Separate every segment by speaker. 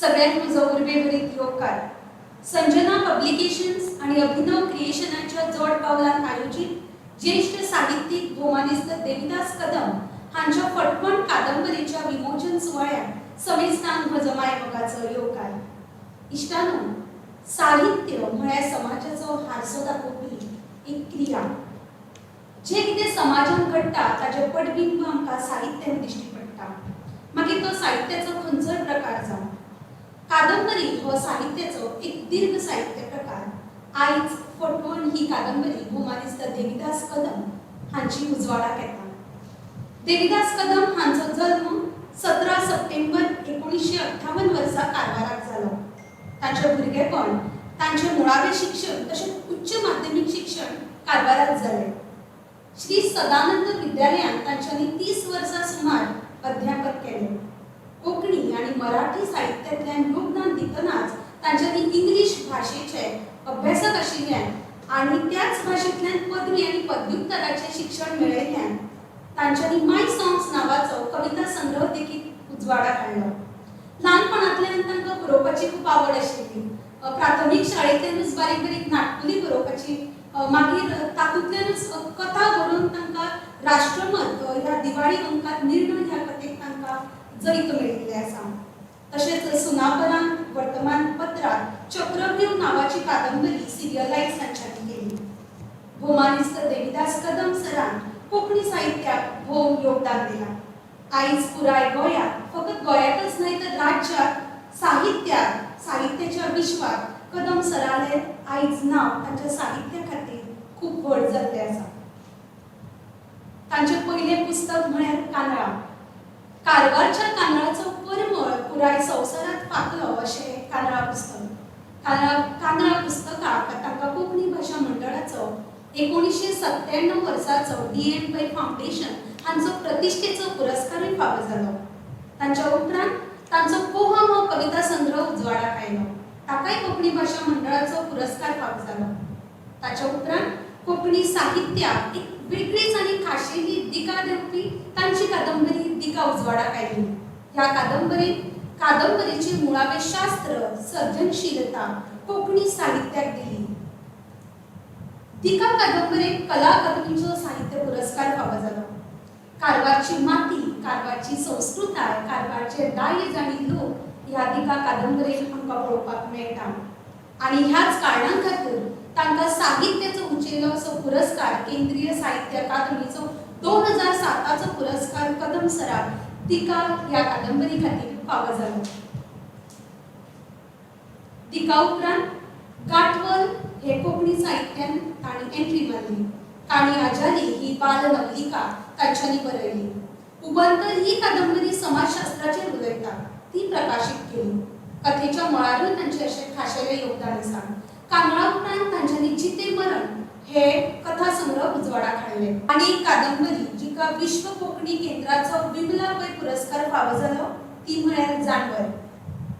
Speaker 1: सगळ्यांत म्हजो उर्बेभरीत योगकार. संजना पब्लिकेशन्स आणि अभिनव क्रिएशनाच्या जोड पावलान आयोजित ज्येष्ठ साहित्यिक भौमानिस्त देविदास कदम हांच्या फटवण कादंबरीच्या विमोचन सुवाळ्यात समेस्तान म्हजो मायमोगाचो योगकार. इश्टानो, साहित्य म्हळ्यार समाजाचो हारसो दाखोवपी एक क्रिया. जे कितें समाजान घडटा ताचे पडबिंब आमकां साहित्यान दिश्टी पडटा, मागीर तो साहित्याचो खंयचोय प्रकार जावं. कादंबरी हो साहित्याचो एक दीर्घ साहित्य प्रकार. आयज फटवण ही कादंबरी भौमानिस्त देविदास कदम हांची उजवाडाक येता. देविदास कदम हांचो जल्म 17 सप्टेंबर 1958 वर्सा कारवाराक जालो. तांचें भुरगेपण, तांचें मुळावें शिक्षण तशेंच उच्च माध्यमीक शिक्षण कारवारात जालें. श्री सदानंद विद्यालयांत तांच्यांनी 30 वर्सां सुमार अध्यापन केलें. कोंकणी आनी मराठी साहित्यांतल्यान योगदान दितनाच तांच्यांनी इंग्लीश भाशेचे अभ्यासक आशिल्ल्यान आनी त्याच भाशेंतल्यान पदवी आनी पदव्युत्तराचें शिक्षण मेळयिल्ल्यान तांच्यांनी माय सॉंग्स नांवाचो कविता संग्रह देखीक उजवाडाक हाडलो. ल्हानपणांतल्यान तांकां बरोवपाची खूब आवड आशिल्ली. प्राथमीक शाळेंतल्यानूच बारीक बारीक नाटकुली बरोवपाची, मागीर तातूंतल्यानूच कथा बरोवन तांकां राष्ट्रमत ह्या दिवाळी अंकांत निर्णय ह्या कथेक तांकां जैत मेळिल्लें आसा. तशेंच सुनापरांत वर्तमानपत्रांत चक्रव्यूह नांवाची कादंबरी सिरियलायज तांच्यांनी केली. भौमानिस्त देविदास कदम सरान कोंकणी साहित्याक भोव योगदान दिलां. आयज पुराय गोंयांत, फकत गोंयांतच न्हय तर राज्यात साहित्याच्या विश्वात कदम सरालें आयज नांव तांच्या साहित्या खातीर खूब व्हड जाल्लें आसा. तांचें पयलें पुस्तक म्हळ्यार कांदळा. कारवारच्या कांदळाचो परमळ पुराय संवसारांत फाकलो अशें कांदळा पुस्तक. कांदळा पुस्तकाक तांकां कोंकणी भाशा मंडळाचो 1997 वर्साचो DM पै फावंडेशन हांचो प्रतिश्ठेचो पुरस्कारूय फावो जालो. तांच्या उपरांत तांचो पोहम हो कविता संग्रह उजवाडाक आयलो. ताकाय कोंकणी भाशा मंडळाचो पुरस्कार फावो जालो. ताच्या उपरांत कोंकणी साहित्याक एक वेगळीच आनी खाशेली दिका दिवपी तांची कादंबरी दिका उजवाडाक आयली. ह्या कादंबरीचे मुळावें शास्त्र, सर्जनशीलता कोंकणी साहित्याक दिली. दिका कादंबरेक कला अकादमीचो साहित्य पुरस्कार फावो जालो. कारवारची माती, कारवारची संस्कृताय, कारवारचे दायज आनी लोक ह्या दिका कादंबरेक आमकां पळोवपाक मेळटा. आनी ह्याच कारणां खातीर तांकां साहित्याचो उंचेलो असो पुरस्कार केंद्रीय साहित्य अकादमीचो 2007चो पुरस्कार कदम सराक दिका ह्या कादंबरी खातीर फावो जालो. दिका उपरांत गांठवल हे कोंकणी साहित्यान तांणी एंट्री मारली. काणी आजाली ही बाल नवलिका तांच्यांनी बरयली. उबंतर ही कादंबरी समाजशास्त्राचेर उलयता, ती प्रकाशीत केली. कथेच्या मळारूय तांचें अशें खाशेलें योगदान आसा. कांदळा उपरांत तांच्यांनी जिते मरण हे कथा संग्रह उजवाडाक हाडले. आनी कादंबरी जिका विश्व कोंकणी केंद्राचो विमला पै पुरस्कार फावो जालो ती म्हळ्यार जानवर.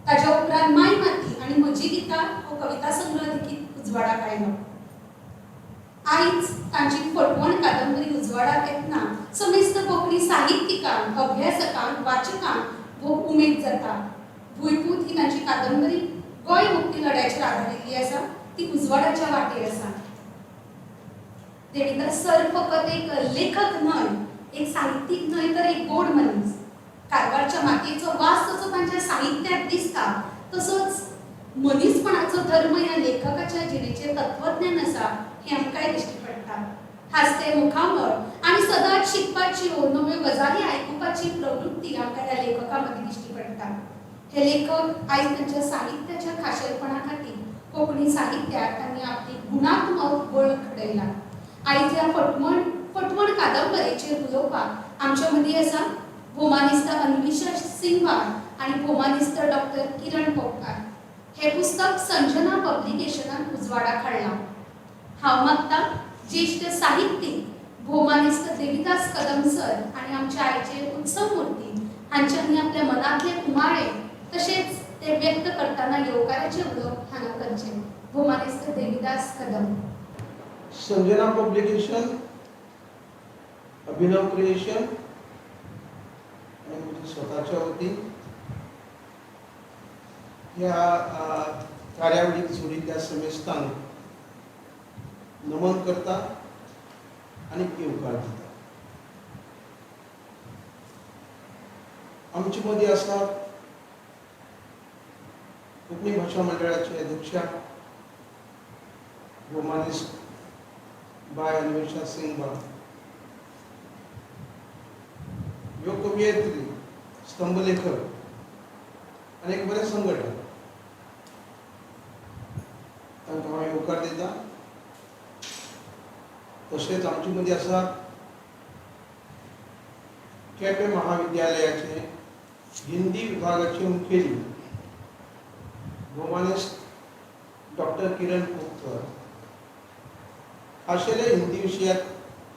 Speaker 1: ताच्या उपरांत माय माती आनी म्हजी गितां हो कविता संग्रह देखीक उजवाडाक आयलो. आयज तांची फटवण कादंबरी उजवाडाक येतना समेस्त कोंकणी साहित्यिकांक, अभ्यासकांक, वाचकांक भोव उमेद जाता. भुंयपूत ही तांची कादंबरी गोंय मुक्ती लढ्याचेर आदारिल्ली आसा. ती उजवाडाच्या वाटेर आसा. देविदास सर फकत एक लेखक न्हय, एक साहित्यीक न्हय तर एक गोड मनीस. कारवारच्या मातयेचो वास जसो तांच्या साहित्यात दिसता तसोच मनीसपणाचो धर्म ह्या लेखकाच्या जिणेचेर तत्वज्ञान आसा हें आमकांय दिश्टी पडटा. हास्ते मुखामळ आनी सदांच शिकपाची, नव्यो गजाली आयकुपाची प्रवृत्ती आमकां ह्या लेखका मदीं दिश्टी पडटा. हे लेखक आयज तांच्या साहित्याच्या खाशेलपणा खातीर कोंकणी साहित्यात तांणी आपली गुणात्मक वळख घडयला. आयज ह्या फटवण कादंबरेचेर उलोवपाक आमचे मदीं आसा भौमानिस्त अन्विशा सिंगवार आनी भौमानिस्त डॉक्टर किरण पोपकार. हे पुस्तक संजना पब्लिकेशनान उजवाडाक हाडलां. हांव मागतां ज्येष्ठ साहित्यीक भौमानिस्त देविदास कदम सर आनी आमचे आयचे उत्सव मूर्ती हांच्यांनी आपल्या मनांतले उमाळे तशेंच ते व्यक्त करतना येवकाराचे उलोवप हांगा करचें. भौमानिस्त देविदास कदम.
Speaker 2: संजना पब्लिकेशन, अभिनव क्रिएशन आणि माझ्या स्वतःच्या वतीन ह्या कार्यावळीक जोडिल्ल्या समेस्तांक नमन करता आनी येवकार दिता. आमचे मदीं आसा कोंकणी भाशा मंडळाचे अध्यक्षा गोमानिस्ट बाय अन्वेषा सिंग बाब, ह्यो कवयित्री, स्तंभलेखक आनी एक बरे संघटक, तांकां हांव येवकार दिता. तशेंच आमचे मदीं आसा केपें महाविद्यालयाचे हिंदी विभागाचे मुखेली गोमानिस्ट डॉक्टर किरण खोपकर. खाशेले हिंदी विशयांत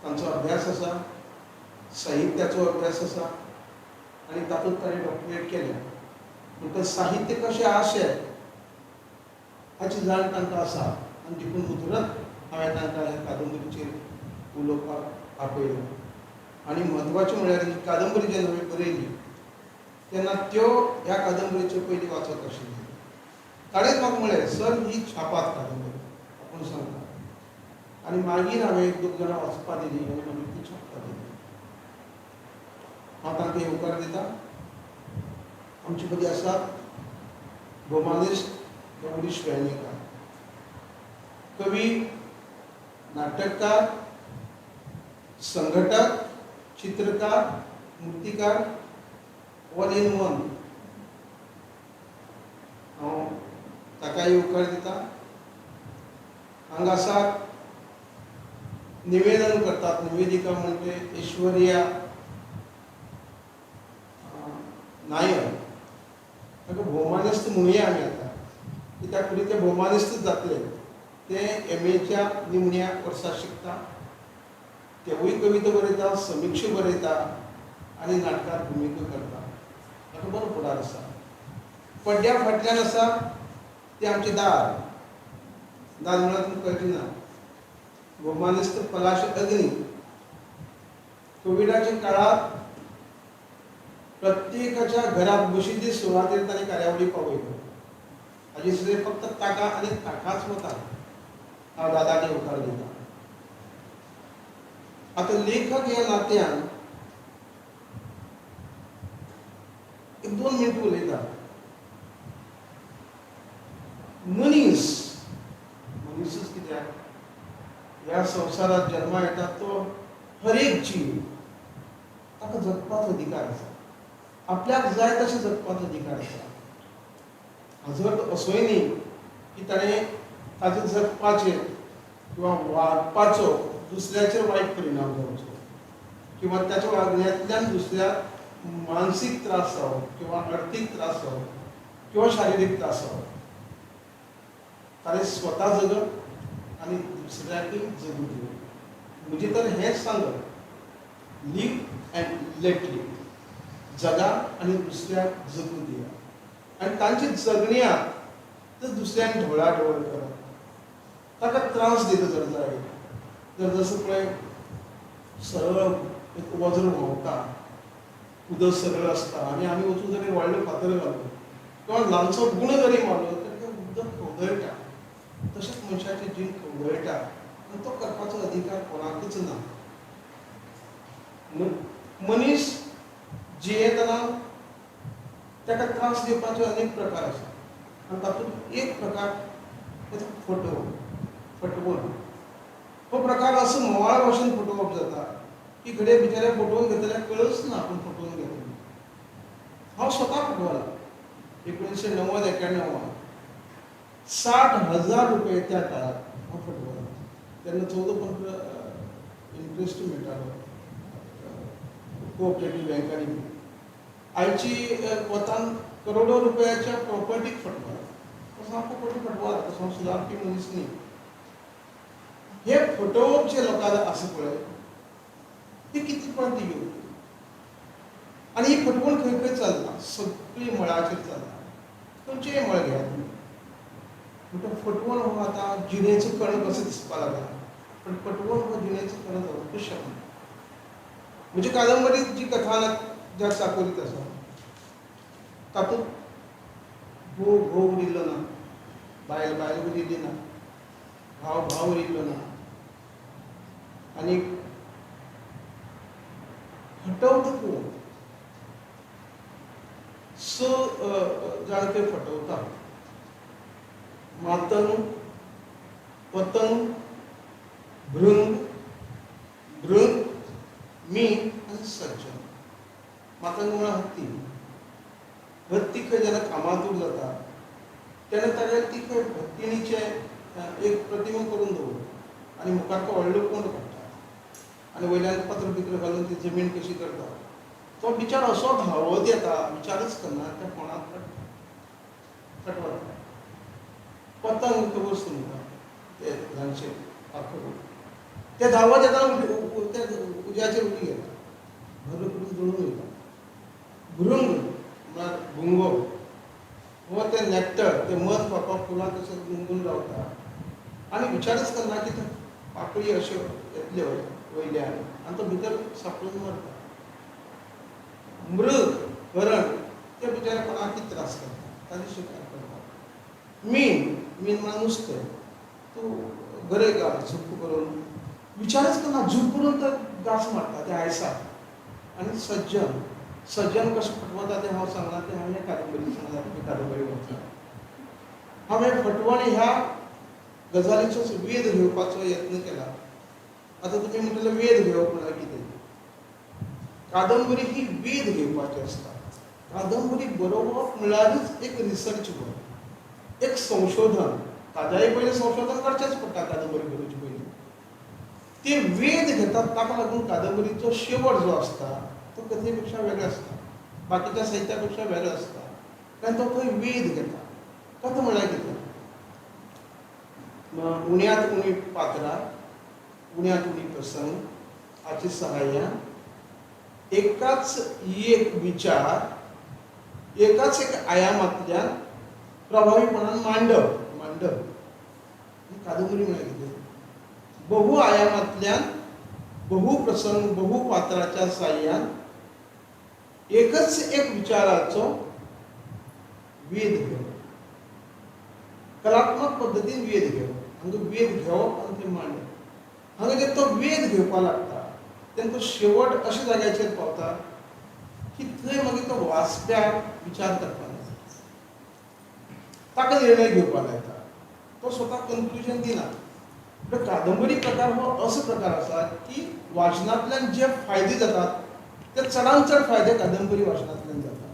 Speaker 2: तांचो अभ्यास आसा, साहित्याचो अभ्यास आसा आनी तातूंत ताणें डॉक्टरेट केल्या. म्हणटच साहित्य कशें आशें हाची जाण तांकां आसा आनी देखून मुजरत हांवें तांकां ह्या कादंबरीचेर उलोवपाक आपयलें. आनी म्हत्वाचें म्हळ्यार ही कादंबरी जेन्ना हांवें बरयली तेन्ना त्यो ह्या कादंबरीच्यो पयलीं वाचत आशिल्ल्यो. ताणेंच म्हाका म्हळें, सर ही छापात कादंबरी, आपूण सांगता. आनी मागीर हांवें एक दोन जाणां वाचपा दिली आनी मागीर ती छापपा दिली. हांव तांकां येवकार दिता. आमचे मदीं आसा गोमानिस्ट गौरीश वेर्णेकार, कवी, नाटककार, संघटक, चित्रकार, मुर्तीकार, ऑल इन वन. हांव ताका येवकार दिता. हांगा आसा निवेदन करतात, निवेदिका म्हणजे ऐश्वर्या नायर. ताका भौमानिस्त म्हणुया आमी आतां, कित्याक फुडें ते भौमानिस्तूच जातले. ते MA निमण्या वर्सा शिकता, तेवूय कविता बरयता, समिक्षा बरयता आनी नाटकांत भुमिका करता. ताका बरो फुडार आसा. पड्ड्या फाटल्यान आसा ते आमचे दाद. दाद म्हळ्यार तुमकां कळची ना, गोमानिस्त पलाश अग्नी. कोविडाच्या काळात प्रत्येकाच्या घरात बशिल्ली सुवातेर ताणें कार्यावळी पावयल्यो. हाजी श्रेय फक्त ताका आनी ताकाच वता. हांव दादाक येवकार दिता. आतां लेखक ह्या नात्यान एक 2 मिनटां उलयता. मनीसच कित्याक ह्या संवसारात जल्मा येता तो हर एक जीव ताका जगपाचो अधिकार आसा. आपल्याक जाय तशें जगपाचो अधिकार आसा. हाजो अर्थ असोय न्ही की ताणें ताचे जगपाचेर किंवा वागपाचो दुसऱ्याचेर वायट परिणाम जावचो किंवा त्याच्या वागण्यांतल्यान दुसऱ्याक मानसीक त्रास जावप किंवा आर्थीक त्रास जावप किंवा शारिरीक त्रास जावप. ताणें स्वता जगप आनी दुसऱ्याकय जगूं दिवप. म्हणजे तर हेंच सांगप, लिव अँड लेट लिव. जगा आनी दुसऱ्याक जगूं दिया. आनी तांची जगण्यात तर दुसऱ्याक ढवळाढवळ करप, ताका त्रास दिता जर जाय. जर जसं पळय सरळ एक वज्र व्हांवता, उदक सरळ आसता आनी आमी वचून जरी व्हडलें फातर घालूं किंवा ल्हानसो गुण जरी मारलो तर तें उदक खवदळटा. तशेंच मनशाचें जीण खवदळटा आनी तो करपाचो अधिकार कोणाकूच ना. मनीस जियेतना ताका त्रास दिवपाचे अनेक प्रकार आसा आनी तातूंत एक प्रकार फटवण. हो प्रकार असो मोवाळ भाशेन फटोवप जाता की घडये बिचारे फटोवन घेतल्यार कळच ना आपूण फटोवन घेतलो. हांव स्वता फटवला. 1990-91 60,000 रुपये त्या काळात हांव फटवला. तेन्ना 14% इंट्रस्ट मेळटालो कोऑपरेटीव बँकांनी. आयची वतान करोडो रुपयाच्या प्रॉपर्टीक फटवला. तसो हांव प्रॉपर्टी फटवला, तसो हांव सुदारपी मनीस न्ही. हे फटोवप जे लोकांक आसा पळय ती कितली पर्यंत योग्य. आनी ही फटवण खंय खंय चलता, सगळी मळाचेर चलता. खंयचेय मळ घेयात तुमी. म्हणटा फटवण हो आतां जिणेचो कणक असो दिसपाक लागला. पण फटवण हो जिणेचो कणक जावपूच शकना. म्हणजे कादंबरीत जी कथानक ज्या चाकोरीत आसा तातूंत घो उरिल्लो ना, बायल उरिल्ली ना, भाव उरिल्लो ना. आणि फटवता कोण? जाणते फटवता. मातंग, पतंग, भृंग, भृंग, मी आणि सज्जन. मातंग म्हणा हत्ती. हत्ती खंय जेन्ना कामातूर जाता तेन्ना तागेर ती खंय हत्तीणीचे एक प्रतिमा करून दवरता आनी मुखार तो व्हडलो कोंड काडटा आनी वयल्यान पत्र बित्र घालून ती जमीन कशी करता. तो बिचार असो धांवत येता, विचारच करना त्या कोणाक कटवता. पतंग खबर सुमता ते ल्हानशे पाखरू. ते धांवत येता ते उज्याचेर उडी घेता, भर करून जळून वयता. भृंग म्हळ्यार भुंगो हो ते नेक्टर, ते मध पावपाक फुलां तशें गुंगून रावता आनी विचारच करना की ते पाकळी अश्यो येतल्यो वयल्यान आनी तो भितर सांपळून मरता. मृग, हरण ते बिचारे कोणाक कितें त्रास करता, ताजे शिकार करता. मीन म्हळ्यार नुस्तें, तूं गरय घाल झुप्प करून, विचारच करना झुप्प करून तो घास मारता त्या आयसाक. आनी सज्जन कशें फटवता तें हांव सांगना, तें हांवें हे कादंबरींत सांगलां, ती कादंबरी वाचल्या. हांवें फटवण ह्या गजालीचो वेध घेवपाचो यत्न केला. आतां तुमी म्हणटले वेध घेवप म्हळ्यार कितें? कादंबरी ही वेध घेवपाची आसता. कादंबरी बरोवप म्हळ्यारूच एक रिसर्च वर्क, एक संशोधन. ताज्याय पयलीं संशोधन करचेंच पडटा कादंबरी बरोवचे पयलीं. ते वेध घेतात ताका लागून कादंबरीचो शेवट जो आसता तो कथे पेक्षा वेगळो आसता, बाकीच्या साहित्या पेक्षा वेगळो आसता. कारण तो थंय वेध घेता. कथा म्हळ्यार कितें? उण्यांत उणी पात्रां, उण्यांत उणी प्रसंग हाचे सहाय्यान एकाच एक विचार एकाच एक आयामांतल्यान प्रभावीपणान मांडप. कादंबरी म्हळ्यार कितें? बहु आयामांतल्यान बहु प्रसंग बहु पात्राच्या सहाय्यान एकच एक विचाराचो वेध घेवप, कलात्मक पद्दतीन वेध घेवप. हांगा वेध घेवप आनी ते मांडप. हांगा जे तो वेध घेवपा लागता तेन्ना तो शेवट अशा जाग्याचेर पावता की थंय मागीर तो वाचप्याक विचार करपाक लायता, ताका निर्णय घेवपाक लायता. तो स्वता कन्क्लुजन दिना. पण कादंबरी प्रकार हो असो प्रकार आसा की वाचनांतल्यान जे फायदे जातात ते चडांत चड फायदे कादंबरी वाचनांतल्यान जातात.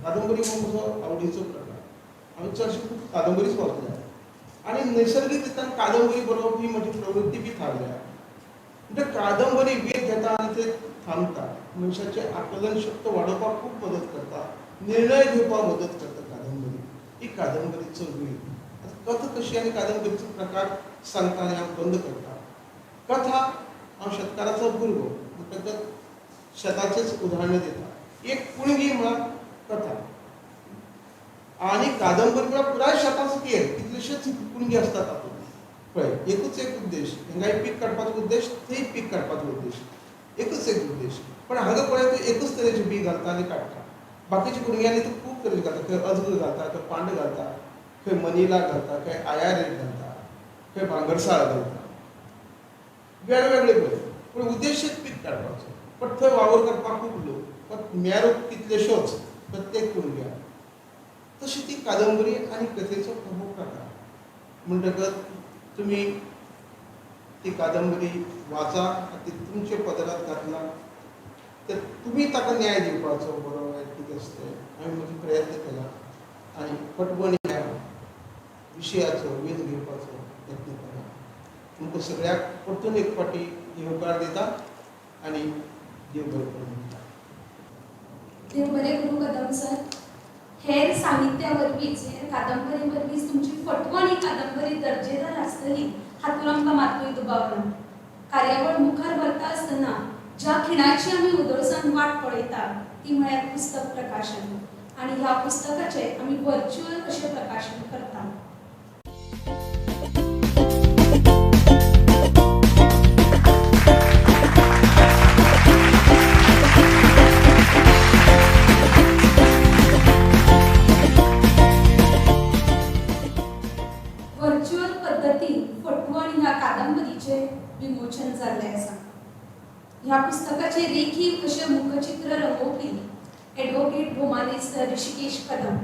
Speaker 2: कादंबरी हो म्हजो आवडीचो प्रकार. हांवें चडशी खूब कादंबरीच वाचल्या आनी नैसर्गीक रितीन कादंबरी बरोवप ही म्हजी प्रवृत्ती बी थारल्या. म्हणजे कादंबरी वेध घेता आनी ते थांबता. मनशाचें आकलन शक्त वाडोवपाक खूब मदत करता, निर्णय घेवपाक मदत करता कादंबरी. ही कादंबरीचो वेध. कथा कशी आनी कादंबरीचो प्रकार सांगता आनी हांव बंद करता. कथा हांव शेतकाराचो भुरगो म्हणटकच शेताचेच उदाहरण दिता. एक कुणगी म्हळ्यार कथा आनी कादंबरी म्हळ्यार पुराय शेताचो खेळ. कितलेशेच कुणगी आसतात तातूंत. पळय, एकूच एक उद्देश, हिंगाय पीक काडपाचो उद्देश, थंय पीक काडपाचो उद्देश, एकूच एक उद्देश. पण हांगा पळय तूं एकूच तरेचें बी घालता आनी काडटा. बाकीच्या कुणग्यांनी तूं खूब तरेचें घालता. खंय अजगर घालता, खंय पांड घालता, खंय मनिला घालता, खंय आयारेट घालता, खंय भांगरसाळ घालता. वेगवेगळे पळय, पूण उद्देश पीक काडपाचो. पण थंय वावर करपाक खूब लोक, पण मेरूक कितलेश्योच प्रत्येक कुणग्याक. तशी ती कादंबरी आनी कथेचो प्रमुख प्रकार. म्हणटकच तुमी ती कादंबरी वाचा, ती तुमचे पदरांत घातला, तर तुमी ताका न्याय दिवपाचो बरो वायट कितें आसता तें हांवें म्हजो प्रयत्न केला आनी फटवण ह्या विशयाचो वेध घेवपाचो यत्न केला. तुमकां सगळ्याक परतून एक फावटी येवकार दिता आनी देव बरें करूं दिता.
Speaker 1: देव बरें करूं कदम सर. हेर साहित्या वरवींच, हेर कादंबरी वरवींच तुमची फटवण ही कादंबरी दर्जेदार आसतली हातूंत आमकां मातूय दुबाव ना. कार्यावळ मुखार व्हरता आसतना ज्या खिणाची आमी उदळसाण वाट पळयता ती म्हळ्यार पुस्तक प्रकाशन. आनी ह्या पुस्तकाचें आमी वर्च्युअल अशें प्रकाशन करता. ह्या पुस्तकाचे रेखीव असे मुखचित्र रंगोवपी एडवोकेट भोमानिस्त ऋषिकेश कदम.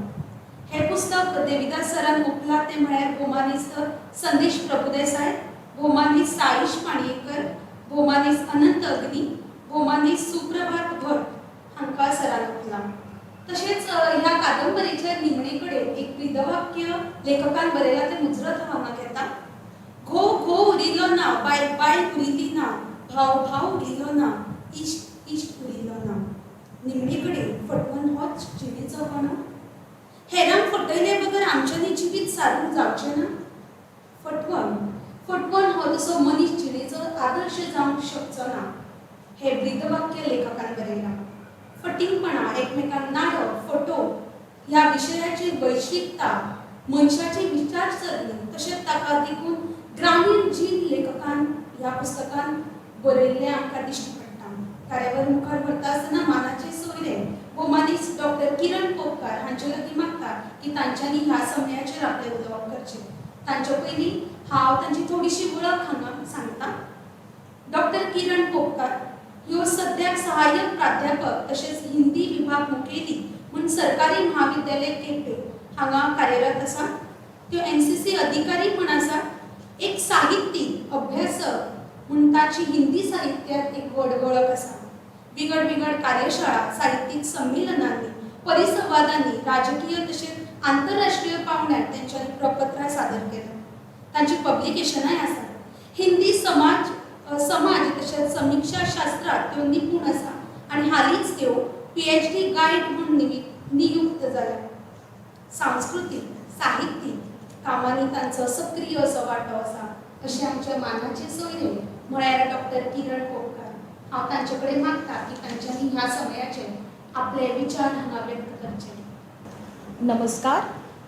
Speaker 1: हे पुस्तक देविदास सरान ओपला ते म्हळ्यार भोमानिस्त संदेश प्रभुदेसाय, भोमानिस्त साईश पाणयेकर, भोमानिस्त अनंत अग्नी, भोमानिस्त सुप्रभात भट हांकां सरान ओपला. तशेंच ह्या कादंबरीच्या निमणे कडेन एक ब्रीदवाक्य लेखकान बरयला ते मुजरत हांगा घेता. घो घो उरिलो ना, बाय बाय उरिली ना, भाव भाव उरिलो ना, इश्ट इश्ट उरिलो ना. निमणे कडेन फटवण होच जिणेचो कणो. हेरांक फटयले बगर आमच्यानी जिवीत सारूंक जावचें ना. फटवण हो तसो मनीस जिणेचो आदर्श जावंक शकचो ना. हे ब्रीदवाक्य लेखकान बरयलां. फटिंगपणा, एकमेकांक नाडप, फटोवप ह्या विशयाची वैश्विकता, मनशाची विचारसरणी तशेंच ताका देखून ग्रामीण जीण लेखकान ह्या पुस्तकान बरयल्लें आमकां दिश्टी पडटा. कार्यावळ मुखार व्हरता आसतना मानाचे सोयरे भोमानिस्त डॉक्टर किरण पोपकार हांचे लागीं मागता की तांच्यांनी ह्या समयाचेर आपलें उलोवप करचें. तांचे पयलीं हांव तांची थोडीशी वळख हांगा सांगता. डॉक्टर किरण पोपकार ह्यो सद्याक सहाय्यक प्राध्यापक तशेंच हिंदी विभाग मुखेली म्हूण सरकारी महाविद्यालय केपें हांगा कार्यरत आसा. त्यो NCC अधिकारी म्हूण आसा. एक साहित्यीक अभ्यासक म्हूण ताची हिंदी साहित्यात एक व्हड वळख आसा. बिगड बिगड कार्यशाळा, साहित्यीक संमेलनांनी, परिसंवादांनी, राजकीय तशेंच आंतरराष्ट्रीय पावंड्यार तेंच्यांनी प्रपत्रां सादर केल्यां. तांची पब्लिकेशनाय आसा. हिंदी समाज तशेंच समीक्षा शास्त्रात त्यो निपूण आसा आनी हालींच त्यो PhD गायड म्हूण नियुक्त जाल्या. सांस्कृतीक, साहित्यीक कामांनी तांचो सक्रीय असो वांटो आसा अशें आमचे मानाचे सोयरे म्हळ्यार डॉक्टर किरण पोपकार. हांव तांचे कडेन मागता की तांच्यांनी ह्या समयाचेर आपले विचार हांगा व्यक्त करचे.
Speaker 3: नमस्कार.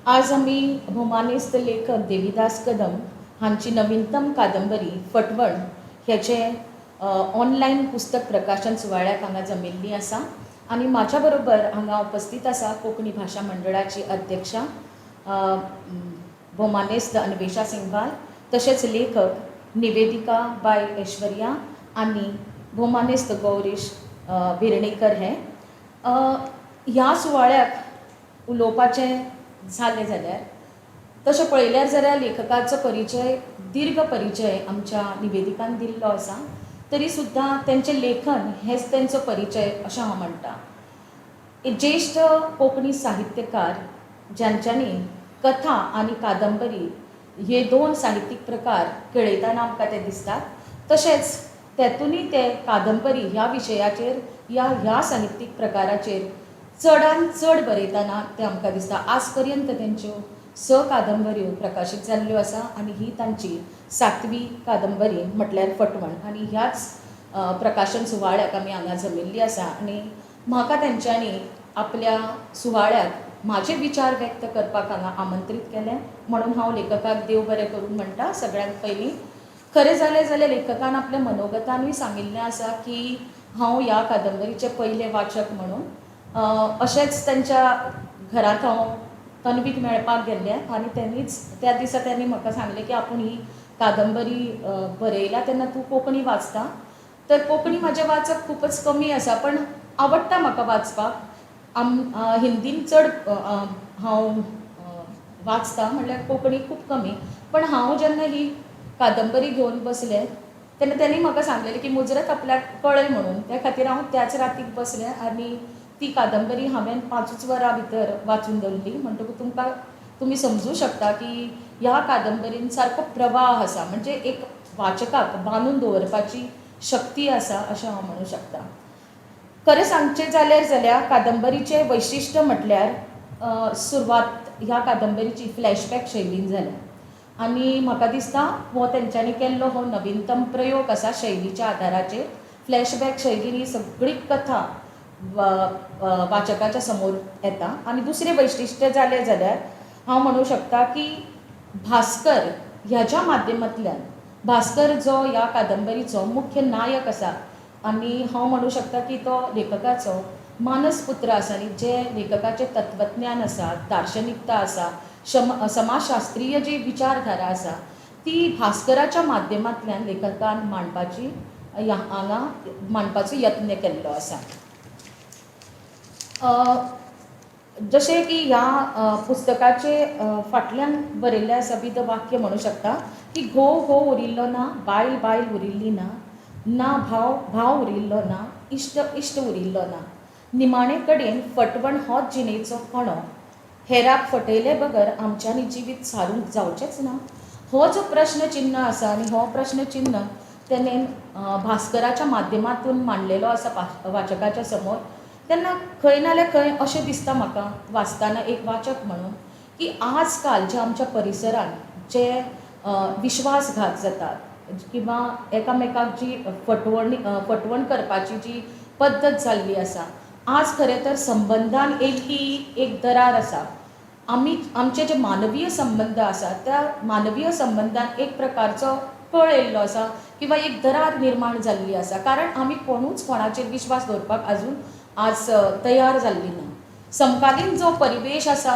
Speaker 3: आज आम्ही भोमानिस्त लेखक देविदास कदम हांची नवीनतम कादंबरी फटवण ह्याचे ऑनलायन पुस्तक प्रकाशन सुवाळ्याक हांगा जमिल्ली आसा आनी म्हाज्या बरोबर हांगा उपस्थित आसा कोंकणी भाशा मंडळाची अध्यक्षा भोमानिस्त अन्वेषा सिंघाल, तशेंच लेखक निवेदिका बाय ऐश्वर्या आनी भोमानिस्त गौरीश बिर्णेकर. हे ह्या सुवाळ्याक उलोवपाचें जालें जाल्यार तशें पळयल्यार जाल्यार लेखकाचो परिचय, दीर्घ परिचय आमच्या निवेदिकान दिल्लो आसा, तरी सुद्दां तेंचें लेखन हेच तेंचो परिचय अशें हांव म्हणटा. ज्येश्ठ कोंकणी साहित्यकार ज्यांच्यांनी कथा आनी कादंबरी हे दोन साहित्यीक प्रकार खेळयतना आमकां ते दिसतात. तशेंच तेतूनय ते कादंबरी ह्या विशयाचेर ह्या साहित्यीक प्रकाराचेर चडान चड बरयतना ते आमकां दिसता. आज पर्यंत तेंच्यो 6 कादंबऱ्यो प्रकाशीत जाल्ल्यो आसा आनी ही तांची 7वी कादंबरी म्हटल्यार फटवण आनी ह्याच प्रकाशन सुवाळ्याक आमी हांगा जमिल्ली आसा. आनी म्हाका तेंच्यांनी आपल्या सुवाळ्याक म्हाजे विचार व्यक्त करपाक हांगा आमंत्रीत केलें म्हणून हांव लेखकाक देव बरें करूं म्हणटा. सगळ्यांत पयलीं खरें जालें जाल्यार लेखकान आपल्या मनोगतानूय सांगिल्लें आसा की हांव ह्या कादंबरीचे पयले वाचक म्हणून. अशेंच तेंच्या घरांत हांव तन्वीक मेळपाक गेल्लें आनी तेणीच त्या दिसा त्यांनी म्हाका सांगलें की आपूण ही कादंबरी बरयल्या तेन्ना तूं कोंकणी वाचता. तर कोंकणी म्हाजें वाचप खूबच कमी आसा, पण आवडटा म्हाका वाचपाक. हिंदीन चड हांव वाचतां म्हणल्यार कोंकणी खूब कमी. पण हांव जेन्ना ही कादंबरी घेवन बसलें तेन्ना त्यांनी म्हाका सांगलेलें की मुजरत आपल्याक कळय म्हणून. त्या खातीर हांव त्याच रातीक बसलें आनी ती कादंबरी हांवें 5 वरां भितर वाचून दवरली. म्हणटकूच तुमी समजूं शकता की ह्या कादंबरीन सारको प्रवाह आसा, म्हणजे एक वाचकाक बांदून दवरपाची शक्ती आसा अशें हांव म्हणूं शकता. खरें सांगचें जाल्यार कादंबरीचें वैशिश्ट्य म्हटल्यार सुरवात ह्या कादंबरीची फ्लॅशबॅक शैलीन जाल्या आनी म्हाका दिसता हो तेंच्यांनी केल्लो हो नवीनतम प्रयोग आसा शैलीच्या आदाराचेर. फ्लॅशबॅक शैलीन ही सगळी कथा वाचकाच्या समोर येता. आनी दुसरें वैशिश्ट्य जालें जाल्यार हांव म्हणूं शकता की भास्कर ह्याच्या माध्यमांतल्यान भास्कर जो ह्या कादंबरीचो मुख्य नायक आसा आनी हांव म्हणूं शकता की तो लेखकाचो मानसपुत्र आसा आनी जे लेखकाचें तत्वज्ञान आसा, दार्शनिकता आसा, समाजशास्त्रीय जी विचारधारा आसा ती भास्कराच्या माध्यमांतल्यान लेखकान मांडपाची हांगा मांडपाचो यत्न केल्लो आसा. जशें की ह्या पुस्तकाचे फाटल्यान बरयल्लें आसा भितर वाक्य म्हणू शकता की घोव घोव उरिल्लो ना, बायल बायल उरिल्ली ना, ना भाव भाव उरिल्लो ना, इश्ट इश्ट उरिल्लो ना, निमाणे कडेन फटवण होच जिणेचो कणो, हेराक फटयले बगर आमच्यांनी जिवीत सारूंक जावचेंच ना. हो जो प्रश्नचिन्ह आसा आनी हो प्रश्नचिन्ह तेणेन भास्कराच्या माध्यमांतून मांडलेलो आसा वाचकाच्या समोर, तेन्ना खंय नाल्यार खंय अशें दिसता म्हाका वाचतना एक वाचक म्हणून की आजकाल जे आमच्या परिसरांत जे विश्वासघात जातात किंवा एकामेकाक जी फटवण करपाची जी पद्दत जाल्ली आसा, आज खरें तर संबंधान एक दरार आसा. आमचे जे मानवीय संबंध आसा त्या मानवीय संबंधान एक प्रकारचो कळ येयल्लो आसा किंवा एक दरार निर्माण जाल्ली आसा, कारण आमी कोणूच कोणाचेर विश्वास दवरपाक आजून आज तयार जाल्ली ना. समकालीन जो परिवेश आसा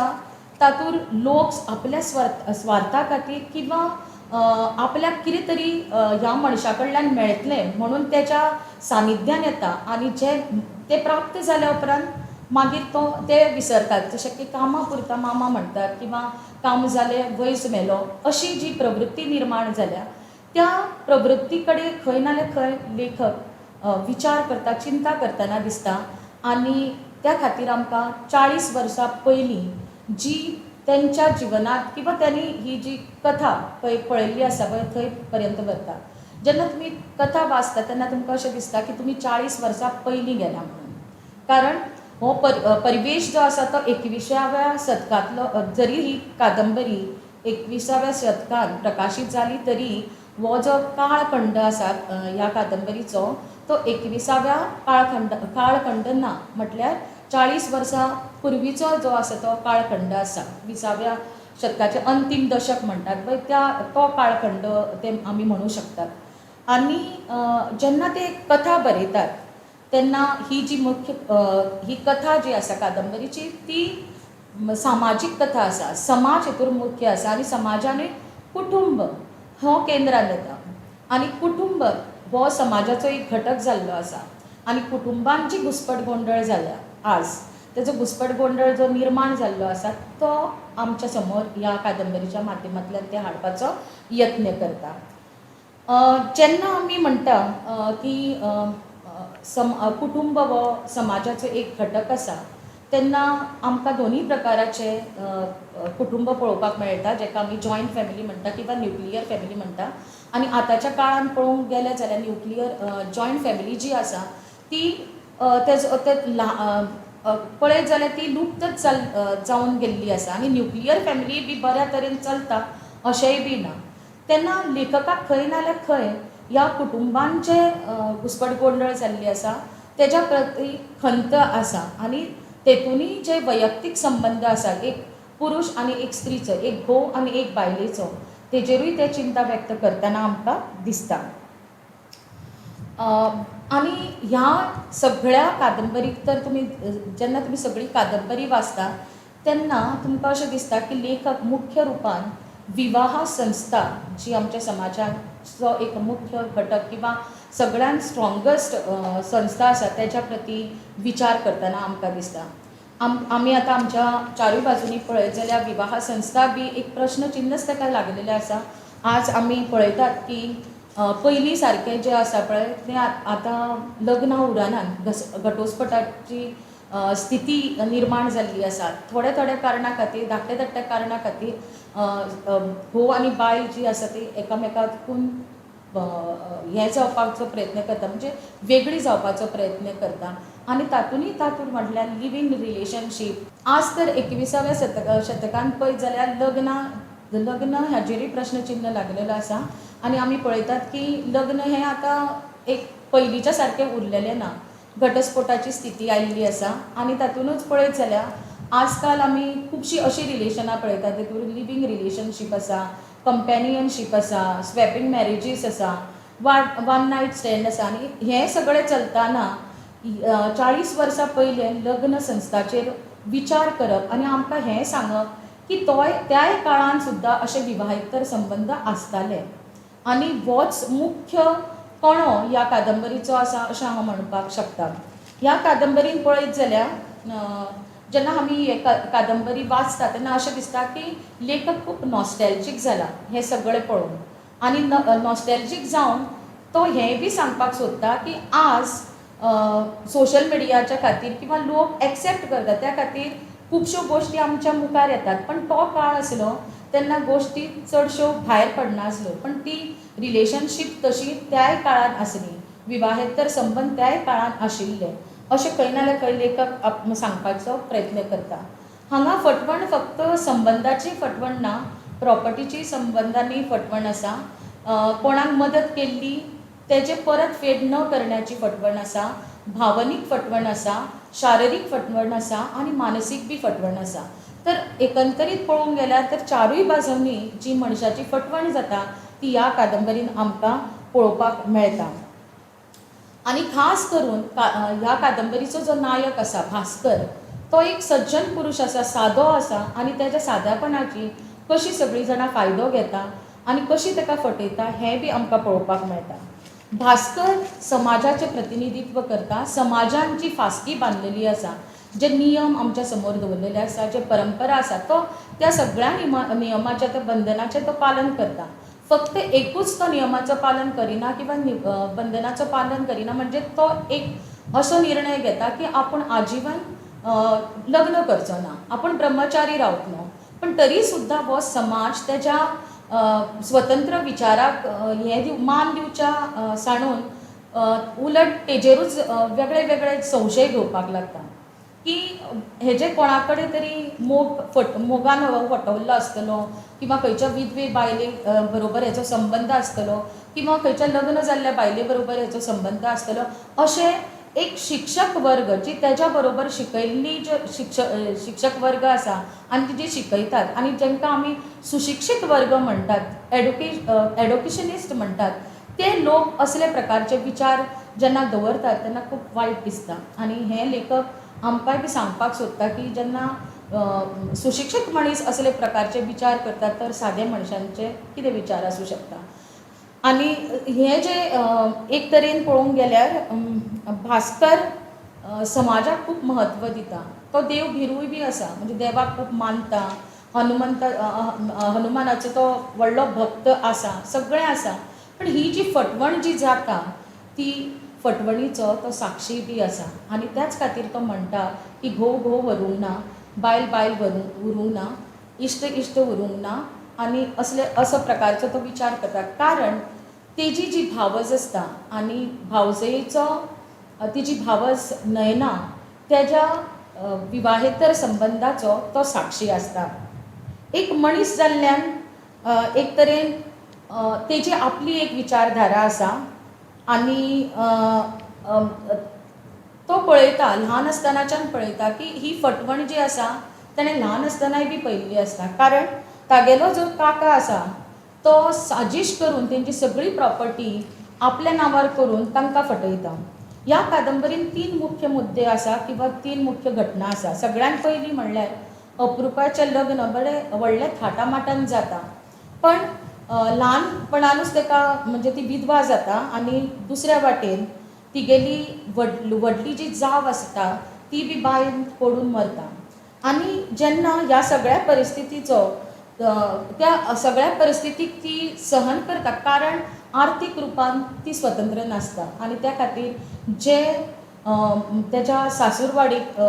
Speaker 3: तातूंत लोक आपल्या स्वार्था खातीर किंवा आपल्याक कितें तरी ह्या मनशा कडल्यान मेळटलें म्हणून तेच्या सानिध्यान येता आनी जे ते प्राप्त जाल्या उपरांत मागीर ते विसरतात. जशें की कामा पुरता मामा म्हणटात किंवा काम जालें वयस मेलो, अशी जी प्रवृत्ती निर्माण जाल्या त्या प्रवृत्ती कडेन खंय नाल्यार खंय लेखक विचार करता, चिंता करतना दिसता. आनी त्या खातीर आमकां 40 वर्सां पयलीं जी तेंच्या जिवनांत किंवा त्यांनी ही जी कथा पळय पळयल्ली आसा पळय थंय पर्यंत व्हरता. जेन्ना तुमी कथा वाचता तेन्ना तुमकां अशें दिसता की तुमी 40 वर्सां पयलीं गेला म्हणून, कारण हो परिवेश जो आसा तो 21व्या शतकांतलो. जरी ही कादंबरी 21व्या शतकांत प्रकाशीत जाली तरी हो जो काळखंड आसा ह्या कादंबरीचो तो 21व्या काळखंड ना, म्हटल्यार 40 वर्सां पुर्वीचो जो आसा तो काळखंड आसा. 20व्या शतकाचे अंतीम दशक म्हणटात पळय तो काळखंड ते आमी म्हणू शकतात. आनी जेन्ना ते कथा बरयतात तेन्ना ही जी मुख्य ही कथा जी आसा कादंबरीची ती सामाजीक कथा आसा. समाज हेतूर मुख्य आसा आनी समाजान कुटुंब हो केंद्रान येता आनी कुटुंब हो समाजाचो एक घटक जाल्लो आसा. आनी कुटुंबान जी घुसपट गोंदळ जाल्या आज, तेजो घुसपट गोंदळ जो निर्माण जाल्लो आसा तो आमच्या समोर ह्या कादंबरीच्या माध्यमांतल्यान ते हाडपाचो यत्न करता. जेन्ना आमी म्हणटा की कुटुंब हो समाजाचो एक घटक आसा तेन्ना आमकां दोनूय प्रकाराचे कुटुंब पळोवपाक मेळटा, जेका आमी जॉयंट फॅमिली म्हणटा किंवा न्युक्लियर फॅमिली म्हणटा. आनी आतांच्या काळान पळोवंक गेलें जाल्यार न्युक्लियर जॉयंट फॅमिली जी आसा ती पळयत जाल्यार ती लुप्तच जावन गेल्ली आसा आनी न्युक्लियर फॅमिली बी बऱ्या तरेन चलता अशेंय बी ना. तेन्ना लेखकाक खंय नाल्यार खंय ह्या कुटुंबान जे घुसपट गोंदळ जाल्ली आसा तेज्या प्रती खंत आसा आनी तेतूनय जे वैयक्तीक संबंध आसा एक पुरुश आनी एक स्त्रीचो, एक घोव आनी एक बायलेचो, तेजेरूय ते चिंता व्यक्त करतना आमकां दिसता. आनी ह्या सगळ्या कादंबरीक तर जेन्ना तुमी सगळी कादंबरी वाचता तेन्ना तुमकां अशें दिसता की लेखक मुख्य रुपान विवाह संस्था जी आमच्या समाजाचो एक मुख्य घटक किंवा सगळ्यान स्ट्रॉंगस्ट संस्था आसा तेज्या प्रती विचार करतना आमकां दिसता. आमी आतां आमच्या चारूय बाजूनी पळयत जाल्यार विवाह संस्था बी एक प्रश्नचिन्हच ताका लागलेलें आसा. आज आमी पळयतात की पयलीं सारकें जें आसा पळय तें आतां लग्नां उरानान घटोस्फोटाची स्थिती निर्माण जाल्ली आसा. थोड्या कारणां खातीर धाकट्या कारणां खातीर घोव आनी बायल जी आसा ती एकामेकाकून हें जावपाचो प्रयत्न करता, म्हणजे वेगळी जावपाचो प्रयत्न करता. आनी तातूंत म्हटल्यार लिवींग रिलेशनशीप आज तर 21व्या शतकांत पळयत जाल्यार लग्न हाजेरूय प्रश्नचिन्ह लागलेलो आसा. आनी आमी पळयतात की लग्न हें आतां एक पयलींच्या सारकें उरलेलें ना. घटस्फोटाची स्थिती आयिल्ली आसा आनी तातूंतच पळयत जाल्यार आजकाल आमी खुबशीं अशीं रिलेशनां पळयतात तितून लिवींग रिलेशनशीप आसा, कंपॅनियनशीप आसा, स्वॅपींग मॅरेजीस आसा, वन नायट स्टँड आसा. आनी हें सगळें चलतना 40 वर्सां पयलें लग्न संस्थाचेर विचार करप आनी आमकां हें सांगप की त्याय काळान सुद्दां अशे विवाहेतर संबंध आसताले आनी होच मुख्य कणो ह्या कादंबरीचो आसा अशें हांव म्हणपाक शकता. ह्या कादंबरीन पळयत जाल्यार जेन्ना आमी हे कादंबरी वाचता तेन्ना अशें दिसता की लेखक खूब नॉस्टॅल्जीक जाला हें सगळें पळोवन. आनी नॉस्टॅल्जीक जावन तो हेंय बी सांगपाक सोदता की आज सोशल मिडियाच्या खातीर किंवा लोक एक्सेप्ट करता त्या खातीर खुबश्यो गोश्टी आमच्या मुखार येतात. पण तो काळ आसलो तेन्ना गोश्टी चडश्यो भायर पडनासल्यो, पण ती रिलेशनशीप तशी त्याय काळान आसली, विवाहेतर संबंद त्याय काळान आशिल्ले अशें खंय ना जाल्यार खंय लेखक सांगपाचो प्रयत्न करता. हांगा फटवण फक्त संबंदाची फटवण ना, प्रॉपर्टीची संबंदांनी फटवण आसा, कोणाक मदत केल्ली तेजे परत फेड न करण्याची फटवण आसा, भावनीक फटवण आसा, शारिरीक फटवण आसा आनी मानसीक बी फटवण आसा. तर एकंदरीत पळोवंक गेल्यार तर चारूय बाजूंनी जी मनशाची फटवण जाता ती ह्या कादंबरीन आमकां पळोवपाक मेळटा. आनी खास करून ह्या कादंबरीचो जो नायक आसा भास्कर, तो एक सज्जन पुरुश आसा, सादो आसा आनी तेज्या सादेपणाची कशी सगळीं जाणां फायदो घेता आनी कशी ताका फटयता हें बी आमकां पळोवपाक मेळटा. भास्कर समाजाचें प्रतिनिधित्व करता, समाजान जी फासकी बांदलेली आसा, जे नियम आमच्या समोर दवरलेले आसा, जे परंपरा आसा, तो त्या सगळ्या नियमाचें त्या बंधनाचें तो पालन करता. फक्त एकूच तो नियमाचो पालन करिना किंवा बंधनाचो पालन करिना म्हणजे तो एक असो निर्णय घेता की आपूण आजीवन लग्न करचो ना, आपूण ब्रह्मचारी रावतलो. पण तरी सुद्दां हो समाज तेज्या स्वतंत्र विचाराक मान दिवच्या साणून उलट तेजेरूच वेगळे वेगळे संशय घेवपाक लागता की हेजे कोणा कडेन तरी मोगान फटवल्लो आसतलो किंवा खंयच्या विधवे बायले बरोबर हेचो संबंद आसतलो किंवा खंयच्या लग्न जाल्ल्या बायले बरोबर हेचो संबंद आसतलो अशें एक शिक्षक वर्ग जी तेज्या बरोबर शिकयल्ली जे शिक्षक वर्ग आसा आनी ती जी शिकयतात आनी जेंकां आमी सुशिक्षीत वर्ग म्हणटात, एडुकेशनिस्ट म्हणटात, ते लोक असले प्रकारचे विचार जेन्ना दवरतात तेन्ना खूब वायट दिसता. आनी हे लेखक आमकांय बी सांगपाक सोदता की जेन्ना सुशिक्षीत मनीस असले प्रकारचे विचार करतात तर सादे मनशांचे कितें विचार आसूं शकता. आनी हे जे एक तरेन पळोवंक गेल्यार भास्कर समाजाक खूब म्हत्व दिता. तो देव भिरूय बी आसा, म्हणजे देवाक खूब मानता, हनुमानाचो तो व्हडलो भक्त आसा, सगळें आसा. पण ही जी फटवण जी जाता ती फटवणीचो तो साक्षी बी आसा आनी त्याच खातीर तो म्हणटा की घोव घोव व्हरूंक ना, बायल बायल व्हरूंक ना, इश्ट इश्ट व्हरूंक ना आनी असो प्रकारचो तो विचार करता. कारण तेजी जी भावज आसता आनी भावजयेचो तिजी भावज नयना तेज्या विवाहेतर संबंदाचो तो साक्षी आसता. एक मनीस जाल्ल्यान एक तरेन तेजी आपली एक विचारधारा आसा आनी तो पळयता, ल्हान आसतनाच्यान पळयता की ही फटवण जी आसा ताणें ल्हान आसतनाय बी पळयल्ली आसता. कारण तागेलो जो काका आसा तो साजीश करून तेंची सगळी प्रॉपर्टी आपल्या नांवार करून तांकां फटयता. ह्या कादंबरीन 3 मुख्य मुद्दे आसा किंवा 3 मुख्य घटना आसा. सगळ्यान पयली म्हणल्यार अप्रुपाचें लग्न बरें व्हडलें थाटामाटान जाता, पण ल्हानपणानूच ताका म्हणजे ती विधवा जाता आनी दुसऱ्या वाटेन तिगेली व्हडली जी जाव आसता ती बी बायन पडून मरता. आनी जेन्ना ह्या सगळ्या परिस्थितीचो त्या सगळ्या परिस्थितीक ती सहन करता कारण आर्थीक रुपान ती स्वतंत्र नासता आनी त्या खातीर जे तेज्या सासूरवाडीक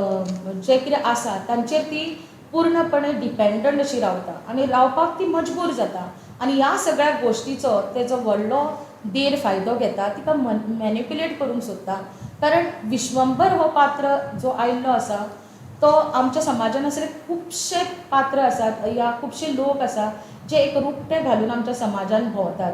Speaker 3: जे कितें आसा तांचेर ती पूर्णपणे डिपेंडंट अशी रावता आनी रावपाक ती मजबूर जाता. आनी ह्या सगळ्या गोश्टीचो तेजो व्हडलो देर फायदो घेता, तिका मॅनिप्युलेट करूंक सोदता. कारण विश्वंभर हो पात्र जो आयिल्लो आसा तो आमच्या समाजान असले खुबशे पात्र आसात या खुबशे लोक आसा जे एक रुपटे घालून आमच्या समाजान भोंवतात,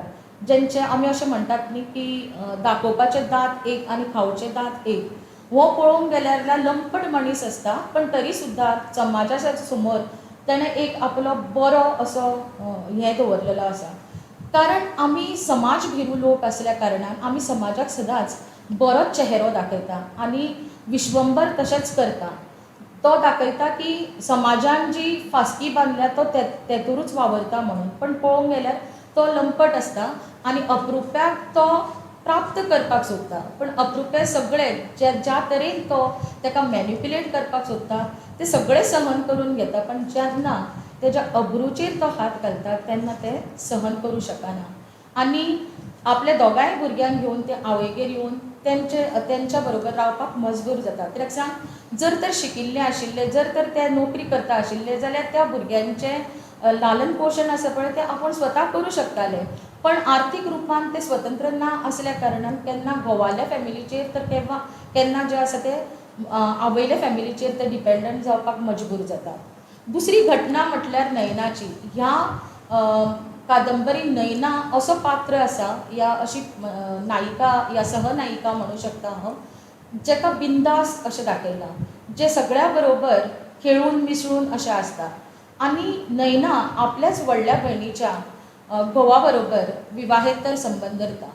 Speaker 3: जेंचे आमी अशें म्हणटात न्ही की दाखोवपाचे दांत एक आनी खावचे दांत एक. हो पळोवंक गेल्यार लंपट मनीस आसता पण तरी सुद्दां समाजाच्या समोर ताणें एक आपलो बरो असो हें दवरलेलो आसा. कारण आमी समाज भिरू लोक आसल्या कारणान आमी समाजाक सदांच बरोच चेहरो दाखयता आनी विश्वंभर तशेंच करता. तो दाखयता की समाजान जी फासकी बांदल्या तो तेतूरूच वावरता म्हणून, पण पळोवंक गेल्यार तो लंपट आसता आनी अप्रुप्याक तो प्राप्त करपाक सोदता, पण अप्रुपे सगळे ज्या तरेन तो ताका मॅन्युप्युलेट करपाक सोदता ते सगळे सहन करून घेता, पण जेन्ना तेज्या अब्रूचेर तो हात घालता तेन्ना ते सहन करूं शकना आनी आपल्या दोगांय भुरग्यांक घेवन ते आवयगेर येवन तेंच्या बरोबर रावपाक मजबूर जाता. कित्याक सांग, जर तर शिकिल्ले आशिल्ले, जर तर ते नोकरी करता आशिल्ले जाल्यार त्या भुरग्यांचें लालन पोशण आसा पळय तें आपूण स्वता करूं शकताले, पण आर्थीक रुपान ते स्वतंत्र ना असल्या कारणान केन्ना घोवाल्या फॅमिलीचेर तर केन्ना जे आसा ते आवयल्या फॅमिलीचेर ते डिपेंडंट जावपाक मजबूर जाता. दुसरी घटना म्हटल्यार नयनाची. ह्या कादंबरीन नयना असो पात्र आसा, या अशी नायिका या सहनायिका म्हणू शकता हांव, जेका बिंदास अशें दाखयलां, जे सगळ्या बरोबर खेळून मिसळून अशें आसता. आनी नयना आपल्याच व्हडल्या भयणीच्या घोवा बरोबर विवाहेतर संबंद धरता.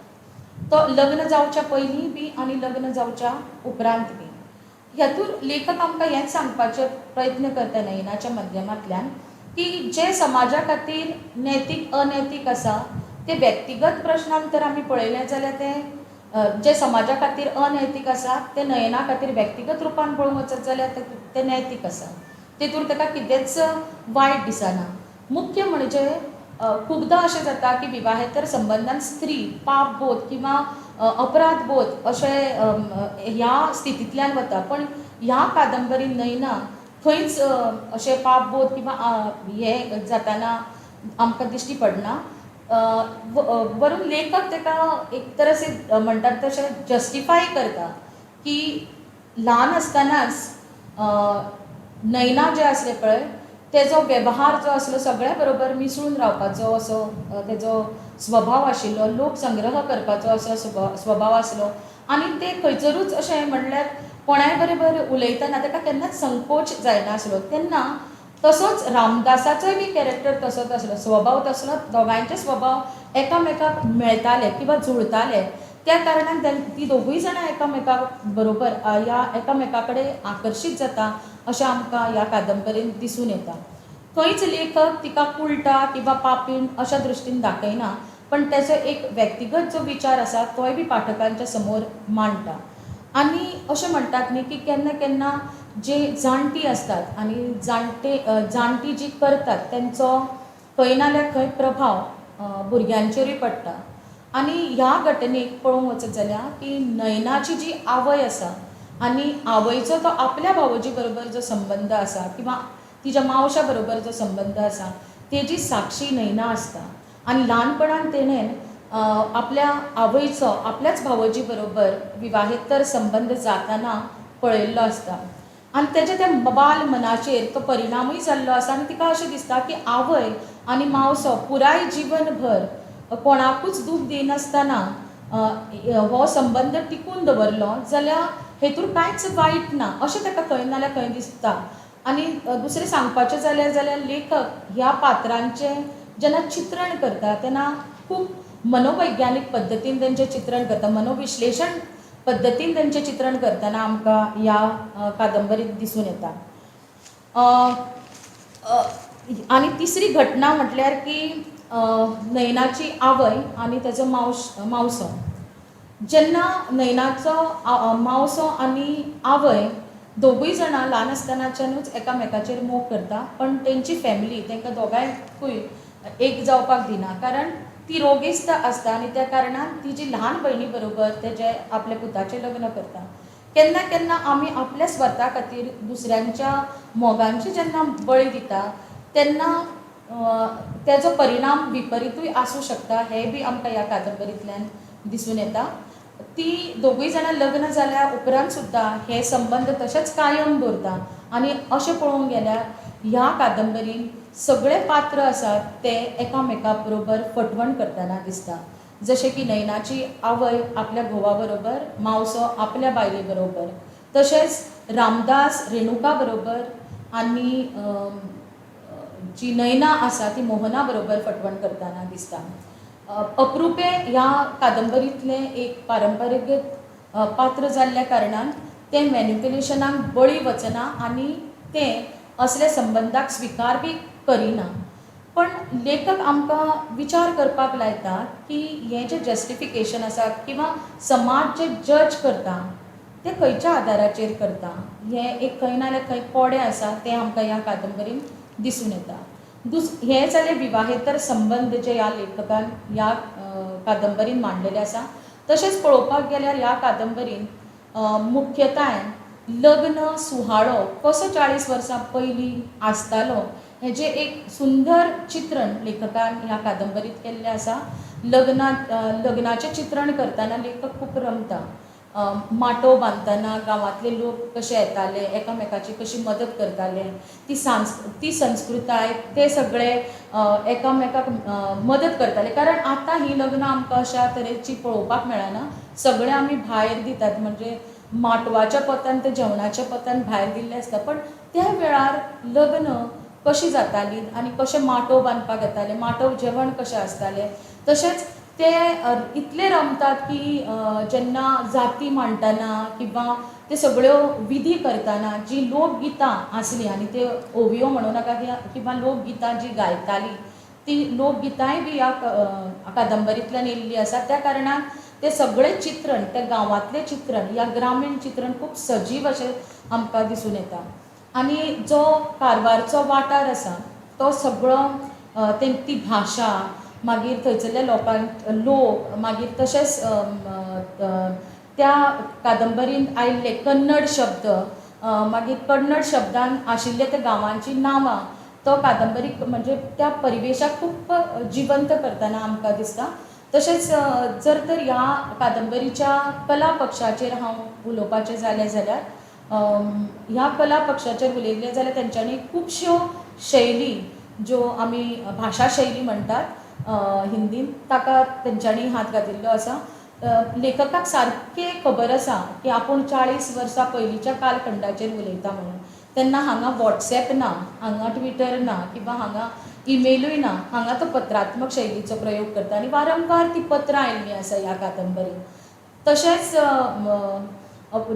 Speaker 3: तो लग्न जावच्या पयलीं बी आनी लग्न जावच्या उपरांत बी. ह्यातून लेखक आमकां हेंच सांगपाचे प्रयत्न करता नयनाच्या माध्यमांतल्यान की जे समाजा खातीर नैतीक अनैतीक आसा ते व्यक्तिगत प्रश्नांत तर आमी पळयलें जाल्यार ते जे समाजा खातीर अनैतीक आसा ते नयना खातीर व्यक्तिगत रुपान पळोवंक वचत जाल्यार ते नैतीक आसा. तेतून ताका कितेंच वायट दिसना. मुख्य म्हणजे खूबदां अशें जाता की विवाहेतर संबंदान स्त्री पापबोध किंवा अपराधबोध अशें ह्या स्थितींतल्यान वता, पण ह्या कादंबरीन नयना खंयच अशें पापबोध किंवा हें जाताना आमकां दिश्टी पडना. वरून लेखक ताका एक तर अशें म्हणटात तशें जस्टिफाय करता की ल्हान आसतनाच नयना जे आसले पळय तेजो वेवहार जो आसलो सगळ्या बरोबर मिसळून रावपाचो असो तेजो स्वभाव आशिल्लो, लोक संग्रह करपाचो असो स्वभाव आसलो आनी ते खंयसरूच अशें म्हणल्यार कोणाय बरोबर उलयतना ताका केन्नाच संकोच जायनासलो. तेन्ना तसोच रामदासाचोय बी कॅरेक्टर तसोच आसलो, स्वभाव तसलो, दोगांयचे स्वभाव एकामेकाक मेळटाले किंवा जुळटाले. त्या कारणान ती दोगूय जाणां एकामेका बरोबर ह्या एकामेका कडेन आकर्शीत जाता अशें आमकां ह्या कादंबरीन दिसून येता. खंयच लेखक तिका कुळटा किंवा पापीण अशा दृश्टीन दाखयना, पण तेजो एक व्यक्तिगत जो विचार आसा तोय बी पाठकांच्या समोर मांडटा. आनी अशें म्हणटात न्ही की केन्ना केन्ना जे जाणटी आसतात आनी जाणटी जी करतात तेंचो खंय नाल्यार खंय प्रभाव भुरग्यांचेरूय पडटा. आनी ह्या घटनेक पळोवंक वचत जाल्यार की नयनाची जी आवय आसा आनी आवयचो तो आपल्या भावजी बरोबर जो संबंद आसा किंवा तिच्या मावशा बरोबर जो संबंद आसा तेजी साक्षी नयना आसता. आनी ल्हानपणान तेणें आपल्या आवयचो आपल्याच भावजी बरोबर विवाहेतर संबंद जाताना पळयल्लो आसता आनी तेजे त्या बाल मनाचेर तो परिणामूय जाल्लो आसा. आनी तिका अशें दिसता की आवय आनी मावसो पुराय जीवनभर कोणाकूच दूख दिनासतना हो संबंद टिकून दवरलो जाल्यार हेतून कांयच वायट ना अशें ताका खंय नाल्यार खंय दिसता. आनी दुसरें सांगपाचें जाल्यार लेखक ह्या पात्रांचें जेन्ना चित्रण करता तेन्ना खूब मनोवैज्ञानीक पद्दतीन तेंचें चित्रण करता, मनोविश्लेशण पद्दतीन तेंचें चित्रण करतना आमकां ह्या कादंबरीत दिसून येता. आनी तिसरी घटना म्हटल्यार की नयनाची आवय आनी तेजो मावसो. जेन्ना नयनाचो मावसो आनी आवय दोगूय जाणां ल्हान आसतनाच्यानूच एकामेकाचेर मोग करता, पण तेंची फॅमिली तांकां दोगांयकूय एक जावपाक दिना, कारण ती रोगिस्त आसता आनी त्या कारणान तिजी ल्हान भयणी बरोबर तेजे आपल्या पुताचें लग्न करता. केन्ना केन्ना आमी आपल्या स्वता खातीर दुसऱ्यांच्या मोगांची जेन्ना बळी दिता तेन्ना तेजो परिणाम विपरीतूय आसूं शकता हें बी आमकां ह्या कादंबरींतल्यान दिसून येता. ती दोगूय जाणां लग्न जाल्या उपरांत सुद्दां हे संबंद तशेंच कायम दवरता. आनी अशें पळोवंक गेल्यार ह्या कादंबरीन सगळे पात्र आसात ते एकामेका बरोबर फटवण करतना दिसता. जशें की नयनाची आवय आपल्या घोवा बरोबर, मावसो आपल्या बायले बरोबर, तशेंच रामदास रेणुका बरोबर आनी जी नयना आसा ती मोहना बरोबर फटवण करतना दिसता. अप्रुपे ह्या कादंबरींतलें एक पारंपारीक पात्र जाल्ल्या कारणान तें मॅन्युप्युलेशनाक बळी वचना आनी तें असले संबंदाक स्विकार बी करिना. पण लेखक आमकां विचार करपाक लायता की हें जें जस्टिफिकेशन आसा किंवा समाज जे जज करता ते खंयच्या आदाराचेर करता हें एक खंय ना जाल्यार खंय कोडे आसा तें आमकां ह्या कादंबरीन दिसून येता. हें जालें विवाहेतर संबंद जे ह्या लेखकान ह्या कादंबरीन मांडलेले आसा. तशेंच पळोवपाक गेल्यार ह्या कादंबरीन मुख्यतायेन लग्न सुहाळो कसो 40 वर्सां पयलीं आसतालो हेजें एक सुंदर चित्रण लेखकान ह्या कादंबरीत केल्लें आसा. लग्नाचें चित्रण करतना लेखक खूब रमता. माटो बांदतना गांवांतले लोक कशे येताले, एकामेकाची कशी मदत करताले, ती संस्कृताय ते सगळे एकामेकाक मदत करताले. कारण आतां ही लग्नां आमकां अशा तरेची पळोवपाक मेळना. सगळे आमी भायर दितात, म्हणजे माटवाच्या पतान ते जेवणाच्या पतान भायर दिल्ले आसता. पण त्या वेळार लग्न कशी जाताली आनी कशे माटो बांदपाक येताले, माटो जेवण कशें आसतालें. तशेंच ते इतले रमतात की जेन्ना जाती मांडटना किंवा ते सगळ्यो विधी करतना जी लोकगितां आसलीं आनी ते ओवियो म्हणूं नाका किंवा लोकगितां जी गायतालीं ती लोकगितांय बी ह्या कादंबरींतल्यान येयल्लीं आसा. त्या कारणान ते सगळें चित्रण, ते गांवांतलें चित्रण, ह्या ग्रामीण चित्रण खूब सजीव अशें आमकां दिसून येता. आनी जो कारवारचो वाठार आसा तो सगळो ती भाशा, मागीर थंयसरल्या लोक, मागीर तशेंच त्या कादंबरींत आयिल्ले कन्नड शब्द, मागीर कन्नड शब्दान आशिल्ले त्या गांवांची नांवां तो कादंबरीक म्हणजे त्या परिवेशाक खूब जिवंत करतना आमकां दिसता. तशेंच जर तर ह्या कादंबरीच्या कला पक्षाचेर हांव उलोवपाचें जालें जाल्यार ह्या कला पक्षाचेर उलयलें जाल्यार तेंच्यांनी खुबश्यो शैली ज्यो आमी भाशा शैली म्हणटात हिंदीन ताका तेंच्यांनी हात घातिल्लो आसा. लेखकाक सारकें खबर आसा की आपूण 40 वर्सां पयलींच्या कालखंडाचेर उलयता म्हणून. तेन्ना हांगा वॉट्सॅप ना, हांगा ट्विटर ना, किंवा हांगा ईमेलूय ना. हांगा तो पत्रात्मक शैलीचो प्रयोग करता आनी वारंवार ती पत्रां आयिल्लीं आसा ह्या कादंबरीन. तशेंच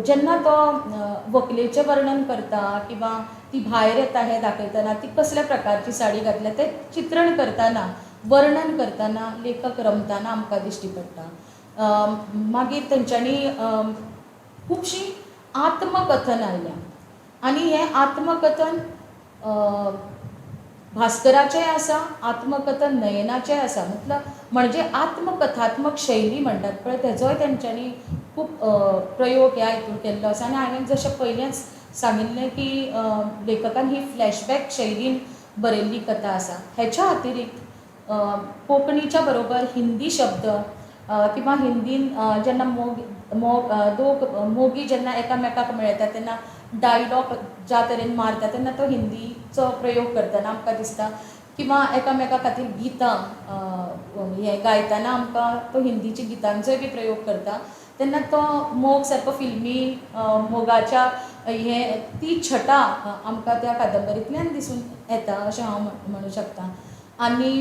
Speaker 3: जेन्ना तो व्हंकलेचें वर्णन करता किंवा ती भायर येता हें दाखयतना ती कसल्या प्रकारची साडी घातल्या तें चित्रण करतना, वर्णन करतना लेखक रमतना आमकां दिश्टी पडटा. मागीर तेंच्यांनी खुबशीं आत्मकथन आयल्या आनी हें आत्मकथन भास्कराचें आसा, आत्मकथन नयनाचें आसा. म्हणजे आत्मकथात्मक शैली म्हणटात पळय तेजोय तेंच्यांनी खूब प्रयोग ह्या हितून केल्लो आसा. आनी हांवें जशें पयलेंच सांगिल्लें की लेखकान ही फ्लॅशबॅक शैलीन बरयल्ली कथा आसा. हेच्या अतिरिक्त कोंकणीच्या बरोबर हिंदी शब्द किंवा हिंदीन जेन्ना दोग मोगी जेन्ना एकामेकाक मेळटा तेन्ना डायलॉग ज्या तरेन मारता तेन्ना तो हिंदीचो प्रयोग करतना आमकां दिसता. किंवा एकामेका खातीर गितां हें गायतना आमकां तो हिंदीच्या गितांचोय बी प्रयोग करता. तेन्ना तो मोग सारको फिल्मी मोगाच्या ती छटा आमकां त्या कादंबरींतल्यान दिसून येता अशें हांव म्हणूं शकतां. आनी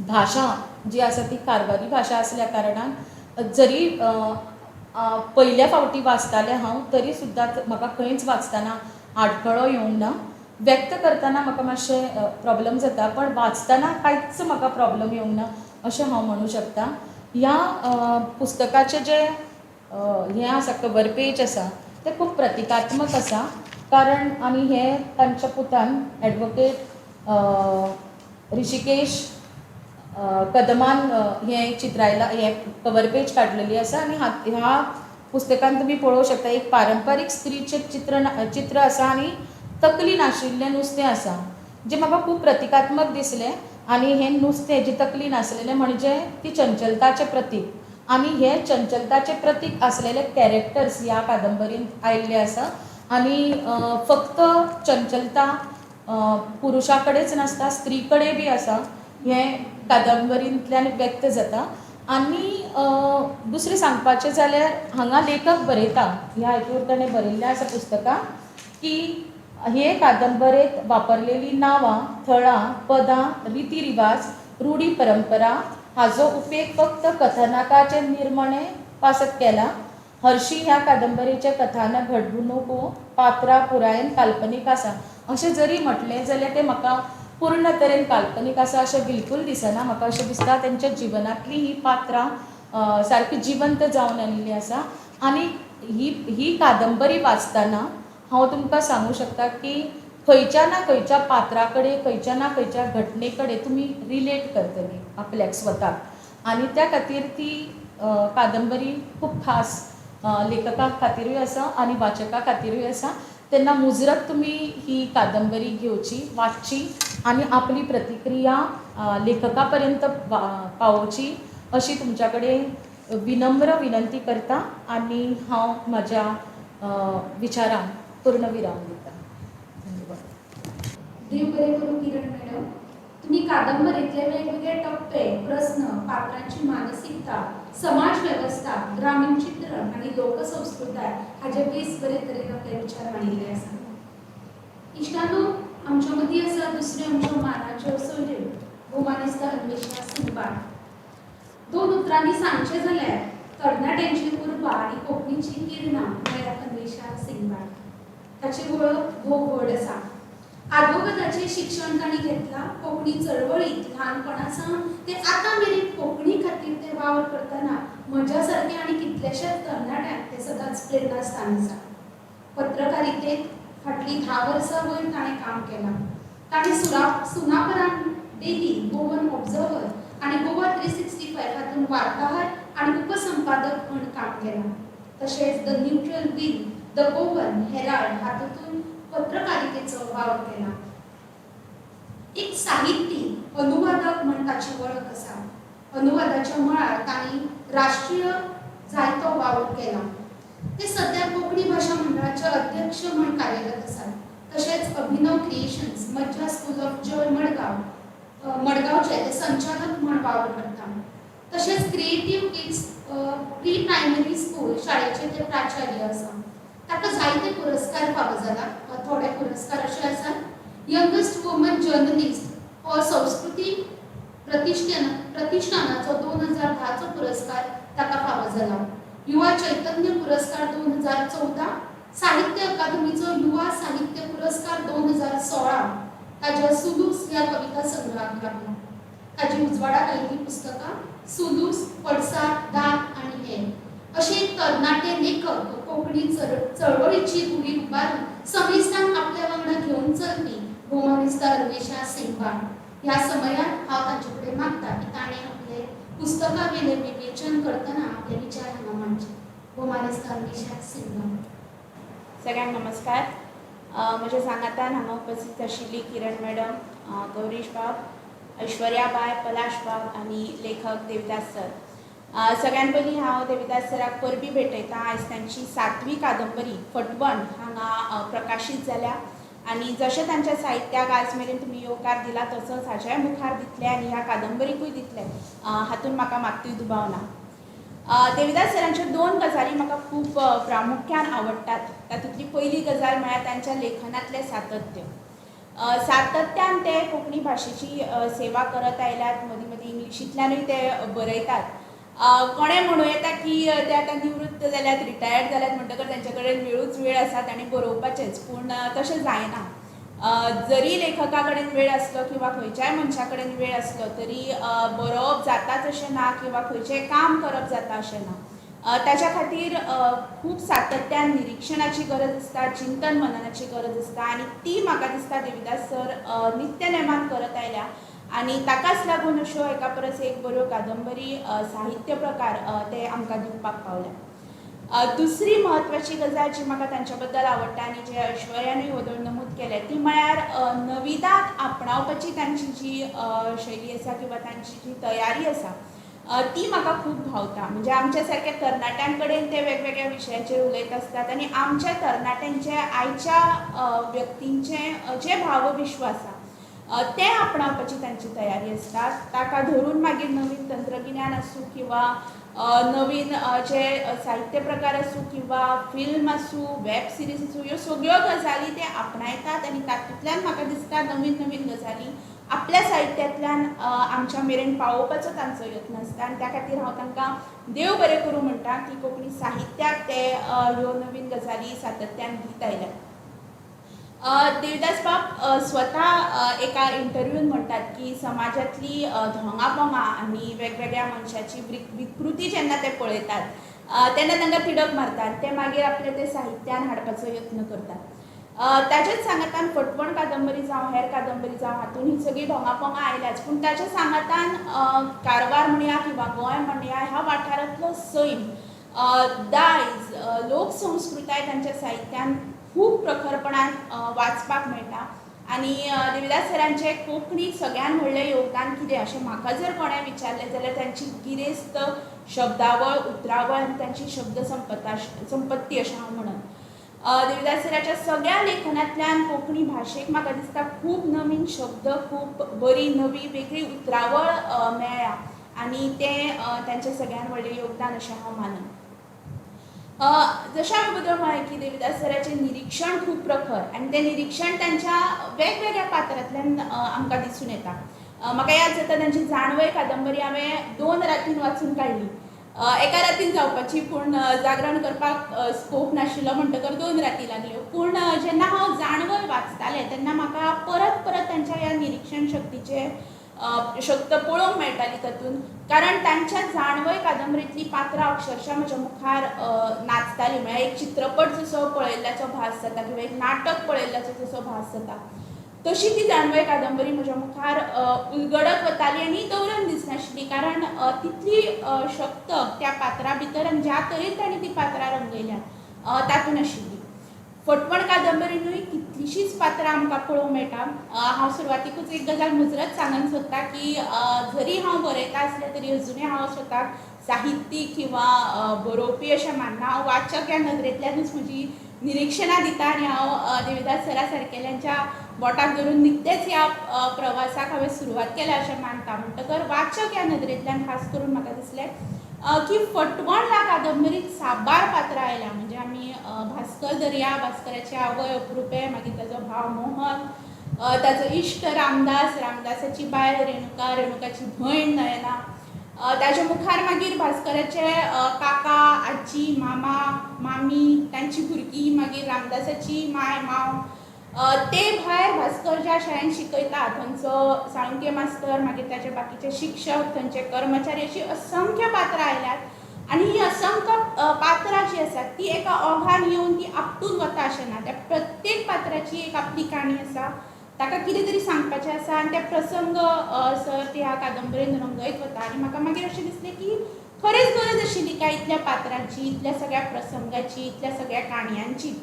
Speaker 3: भाशा जी आसा ती कारवारी भाशा आसल्या कारणान जरी पयल्या फावटी वाचतालें हांव तरी सुद्दां म्हाका खंयच वाचतना आडखळो येवंक ना. व्यक्त करतना म्हाका मातशें प्रॉब्लम जाता, पण वाचतना कांयच म्हाका प्रॉब्लम येवंक ना अशें हांव म्हणूं शकतां. ह्या पुस्तकाचें जें हें आसा कवर पेज आसा तें खूब प्रतिकात्मक आसा. कारण आमी हें तांच्या पुतान एडवोकेट ऋषिकेश कदमान हें चित्रायलां, हें कवर पेज काडलेली आसा. आनी ह्या पुस्तकान तुमी पळोवंक शकता एक पारंपारीक स्त्रीचें चित्र आसा आनी तकली नाशिल्लें नुस्तें आसा जें म्हाका खूब प्रतिकात्मक दिसलें. आनी हें नुस्तें जी तकली नासलेलें म्हणजे ती चंचलताचें प्रतीक. आनी हे चंचलताचें प्रतीक आसलेले कॅरेक्टर्स ह्या कादंबरींत आयिल्ले आसा. आनी फक्त चंचलता पुरुशा कडेच नासता, स्त्री कडेन बी आसा. हें कादंबरींतल्यान व्यक्त जाता. आनी दुसरें सांगपाचें जाल्यार हांगा लेखक बरयता, ह्या हितूर ताणें बरयल्लें आसा पुस्तकां की हे कादंबरेंत वापरलेलीं नांवां, थळां, पदां, रिती रिवाज, रूढी परंपरा हाजो उपेग फक्त कथनाकाचे निर्मणे पासत केला. हरशीं ह्या कादंबरीचे कथानक घडणुको पात्रां पुरायेन काल्पनीक आसा अशें जरी म्हटलें जाल्यार तें म्हाका पूर्ण तरेन काल्पनीक आसा अशें बिलकूल दिसना. म्हाका अशें दिसता तेंच्या जिवनांतली ही पात्रां सारकी जिवंत जावन आयिल्लीं आसा. आनी ही कादंबरी वाचतना हांव तुमकां सांगूं शकता की खंयच्या ना खंयच्या पात्रा कडेन, खंयच्या ना खंयच्या घटने कडेन तुमी रिलेट करतली आपल्याक स्वताक. आनी त्या खातीर ती कादंबरी खूब खास लेखका खातीरूय आसा आनी वाचका खातीरूय आसा. तेन्ना मुजरत तुमी ही कादंबरी घेवची, वाचची आनी आपली प्रतिक्रिया लेखका पर्यंत पावोवची अशी तुमच्या कडेन विनम्र विनंती करता. आनी हांव म्हज्या विचारांक पूर्णविराम दिता. धन्यवाद.
Speaker 1: देव बरे करू किरण मॅडम. तुम्ही कादंबरीतले वेगवेगळे टप्पे, प्रश्न, पात्रांची मानसिकता, समाज व्यवस्था, ग्रामीण चित्रण आणि लोकसंस्कृताय हाचे बेस बरे तरेन आपले विचार मांडिल्ले आसा. इश्टानो, आमच्या मदीं आसा दुसरे आमच्यो मानाच्यो सोयऱ्यो भौमानेस्त अन्वेषा सिंगबाळ. 2 उतरांनी सांगचे जाल्यार तरणाट्यांची उर्बा आनी कोंकणीची किरणां म्हळ्यार अन्वेषा सिंगबाळ. ताची वळख भोव व्हड आसा. आदवोगादाचें शिक्षण ताणी घेतलां. कोंकणी चळवळींत ल्हानपणासावन ते आतां मेरेन कोंकणी खातीर ते वावर करतना म्हज्या सारके आनी कितलेशेच तरणाट्यांक ते सदांच प्रेरणास्थान आसा. पत्रकारितेंत फाटलीं 10 वर्सां वयर ताणें काम केलां. ताणें सुनापरान्त, डेली, गोवन ऑब्झर्वर आनी गोवा 365 हातूंत वार्ताहर आनी उपसंपादक म्हूण काम केलां. तशेंच the neutral wheel, the Goan Herald हातूंत पत्रकारितेचो वावर केला. एक साहित्यीक, अनुवादक म्हूण ताची वळख आसा. अनुवादाच्या मळार तांणी राष्ट्रीय जायतो वावर केला. ते सध्या कोंकणी भाशा मंडळाचे अध्यक्ष म्हूण कार्यरत आसात. तशेंच अभिनव क्रिएशन्स, मज्जा स्कूल ऑफ जॉय मडगांवचे ते संचालक म्हूण वावर करतात. तशेंच creative kids pre primary school शाळेचे ते प्राचार्य आसा. ताका जायते पुरस्कार फावो जाला. थोडे पुरस्कार असे आसात. यंगस्ट वुमन जर्नलिस्ट हो संस्कृती प्रतिष्ठानाचो 2010चो पुरस्कार ताका फावो जाला. युवा चैतन्य पुरस्कार 2014, साहित्य अकादमीचो युवा साहित्य पुरस्कार 2016 ताज्या सुलूस ह्या कविता संग्रहाक लागला. ताजी उजवाडाक आयिल्लीं पुस्तकां सुलूस, पडसाद, दात आनी हेर अशे तरणाटे लेखक कोंकणी चळवळीची गुडी उबारून समेस्तांक आपल्या वांगडा घेवन चलपी भौमानेस्त अन्वेषा सिंगबाळ. ह्या समयात हांव तांचे कडेन मागता की ताणें आपले पुस्तकां वेले विवेचन करतना आपले विचार हांगा मांडचे. भौमानेस्त अन्वेषा सिंगबाळ.
Speaker 4: सगळ्यांक नमस्कार. म्हज्या सांगातान हांगा उपस्थित आशिल्ली किरण मॅडम, गौरीश बाब, ऐश्वर्या बाय, पलाश बाब आनी लेखक देविदास सर. सगळ्यान पयलीं हांव देविदास सराक परबी भेटयता. आयज तांची 7वी कादंबरी फटवण हांगा प्रकाशीत जाल्या आनी जशें तांच्या साहित्याक आज मेरेन तुमी येवकार दिला तसोच हाज्याय मुखार दितले आनी ह्या कादंबरीकूय दितले हातूंत म्हाका मात्तूय दुबाव ना. देविदास सरांच्यो 2 गजाली म्हाका खूब प्रामुख्यान आवडटात. तातूंतली पयली गजाल म्हळ्यार तांच्या लेखनांतलें सातत्य. सातत्यान ते कोंकणी भाशेची सेवा करत आयल्यात. मदीं मदीं इंग्लिशींतल्यानूय ते बरयतात. कोणें म्हणूं येता की ते आतां निवृत्त जाल्यात, रिटायर्ड जाल्यात म्हणटकर तांचे कडेन वेळ आसा तांणी बरोवपाचेंच, पूण तशें जायना. जरी लेखका कडेन वेळ आसलो किंवा खंयच्याय मनशा कडेन वेळ आसलो तरी बरोवप जाताच अशें ना किंवा खंयचेंय काम करप जाता अशें ना. ताच्या खातीर खूब सातत्यान निरीक्षणाची गरज आसता, चिंतन मननाची गरज आसता आनी ती म्हाका दिसता देविदास सर नित्य नेमान करत आयल्या आनी ताकाच लागून अश्यो एका परस एक बऱ्यो कादंबरी, साहित्य प्रकार ते आमकां दिवपाक पावल्या. दुसरी म्हत्वाची गजाल जी म्हाका तांच्या बद्दल आवडटा आनी जे ऐश्वर्यानूय वदळ नमूद केलें ती म्हळ्यार नविदाद आपणावपाची तांची जी शैली आसा किंवा तांची जी तयारी आसा ती म्हाका खूब भावता. म्हणजे आमच्या सारक्या तरणाट्यां कडेन ते वेगवेगळ्या विशयाचेर उलयत आसतात आनी आमच्या तरणाट्यांचे आयच्या व्यक्तींचे जे भावविश्व आसा ते आपणावपाची तांची तयारी आसता. ताका धरून मागीर नवीन तंत्रगिन्यान आसूं किंवा नवीन जे साहित्य प्रकार आसूं किंवा फिल्म आसूं, वेब सिरीज आसूं, ह्यो सगळ्यो गजाली ते आपणायतात आनी तातूंतल्यान म्हाका दिसता नवीन नवीन गजाली आपल्या साहित्यांतल्यान आमच्या मेरेन पावोवपाचो तांचो यत्न आसता आनी त्या खातीर हांव तांकां देव बरें करूं म्हणटा की कोंकणी साहित्याक ते ह्यो नवीन गजाली सातत्यान दीत आयल्यात. देवदास बाब स्वतः एका इंटरव्यून म्हणतात की समाजातली धोंगापोंगा आणि वेगवेगळ्या मनशाची विकृती जेन्ना ते पळयतात तेन्ना तांकां तिडक मारतात, ते मागीर आपले ते साहित्यान हाडपाचो यत्न करतात. ताच्याच सांगातान फटवण कादंबरी जावं हेर कादंबरी जावं हातून ही सगळी ढोंगापोंगा आयल्याच, पूण ताच्या सांगातान कारवार म्हणया किंवा गोंय म्हणया ह्या वाठारांतलो सैम, दायज, लोकसंस्कृताय तांच्या साहित्यान खूब प्रखरपणान वाचपाक मेळटा. आनी देविदास सरांचें कोंकणीक सगळ्यान व्हडलें योगदान कितें अशें म्हाका जर कोणें विचारलें जाल्यार तांची गिरेस्त शब्दावळ, उतरावळ आनी तांची शब्द संपत्ती अशें हांव म्हणन. देविदास सराच्या सगळ्या लेखनांतल्यान कोंकणी भाशेक म्हाका दिसता खूब नवीन शब्द, खूब बरी नवी वेगळी उतरावळ मेळ्ळ्या आनी तें तांचें सगळ्यान व्हडलें योगदान अशें हांव मानन. जशें हांवें बद्दल म्हळें की देविदास सराचें निरीक्षण खूब प्रखर आनी तें निरीक्षण तांच्या वेगवेगळ्या पात्रांतल्यान आमकां दिसून येता. म्हाका याद जाता तांची जाणवय कादंबरी हांवें 2 रातीन वाचून काडली. एका रातीन जावपाची, पूण जागरण करपाक स्कोप नाशिल्लो म्हणटकर 2 राती लागल्यो. पूण जेन्ना हांव जाणवय वाचतालें तेन्ना म्हाका परत परत तांच्या ह्या निरीक्षण शक्तीचे शक्त पळोवंक मेळटाली तातूंत, कारण तांच्या जाणवय कादंबरींतली पात्रां अक्षरशा म्हज्या मुखार नाचतालीं. म्हळ्यार एक चित्रपट जसो पळयल्ल्याचो भास जाता किंवा एक नाटक पळयल्ल्याचो जसो भास जाता तशी ती जाणवय कादंबरी म्हज्या मुखार उलगडत वताली आनी दवरन दिसनाशिल्ली, कारण तितली शक्त त्या पात्रा भितर आनी ज्या तरेन ताणें ती पात्रां रंगयल्यात तातूंत आशिल्ली. फटवण कादंबरीनूय कितलींशींच पात्रां आमकां पळोवंक मेळटा. हांव सुरवातीकूच एक गजाल मुजरत सांगूंक सोदतां की जरी हांव बरयता आसलें तरी अजुनूय हांव स्वताक साहित्यीक किंवा बरोवपी अशें मानना. हांव वाचक ह्या नदरेंतल्यानूच म्हजी निरीक्षणां दिता आनी हांव देविदास सरा सारकेल्यांच्या बोटाक धरून निकतेच ह्या प्रवासाक हांवें सुरवात केल्या अशें मानता. म्हणटकर वाचक ह्या नदरेंतल्यान खास करून म्हाका दिसलें की फटवण ह्या कादंबरीक साबार पात्रां आयल्या. म्हणजे आमी भास्कर दर्या, भास्कराची आवय अप्रुपे, मागीर ताचो भाव मोहन, ताचो इश्ट रामदास, रामदासाची बायल रेणुका, रेणुकाची भयण नयना, ताच्या मुखार मागीर भास्कराचे काका, आजी, मामा, मामी, तांची भुरगीं, मागीर रामदासाची माय, मांव, ते भायर भास्कर ज्या शाळेंत शिकयता थंयचो साळुंके मास्तर, मागीर ताचे बाकीचे शिक्षक, थंयचे कर्मचारी, अशी असंख्य पात्रां आयल्यात आनी ही असंख्य पात्रां जी आसात ती एका ओघान येवन ती आपटून वता अशें ना. त्या प्रत्येक पात्राची एक आपली काणी आसा, ताका कितें तरी सांगपाचें आसा आनी ते प्रसंग सर ते ह्या कादंबरीन रंगयत वता. आनी म्हाका मागीर अशें दिसलें की खरेंच गरज आशिल्ली काय इतल्या पात्रांची, इतल्या सगळ्या प्रसंगाची, इतल्या सगळ्या काणयांची.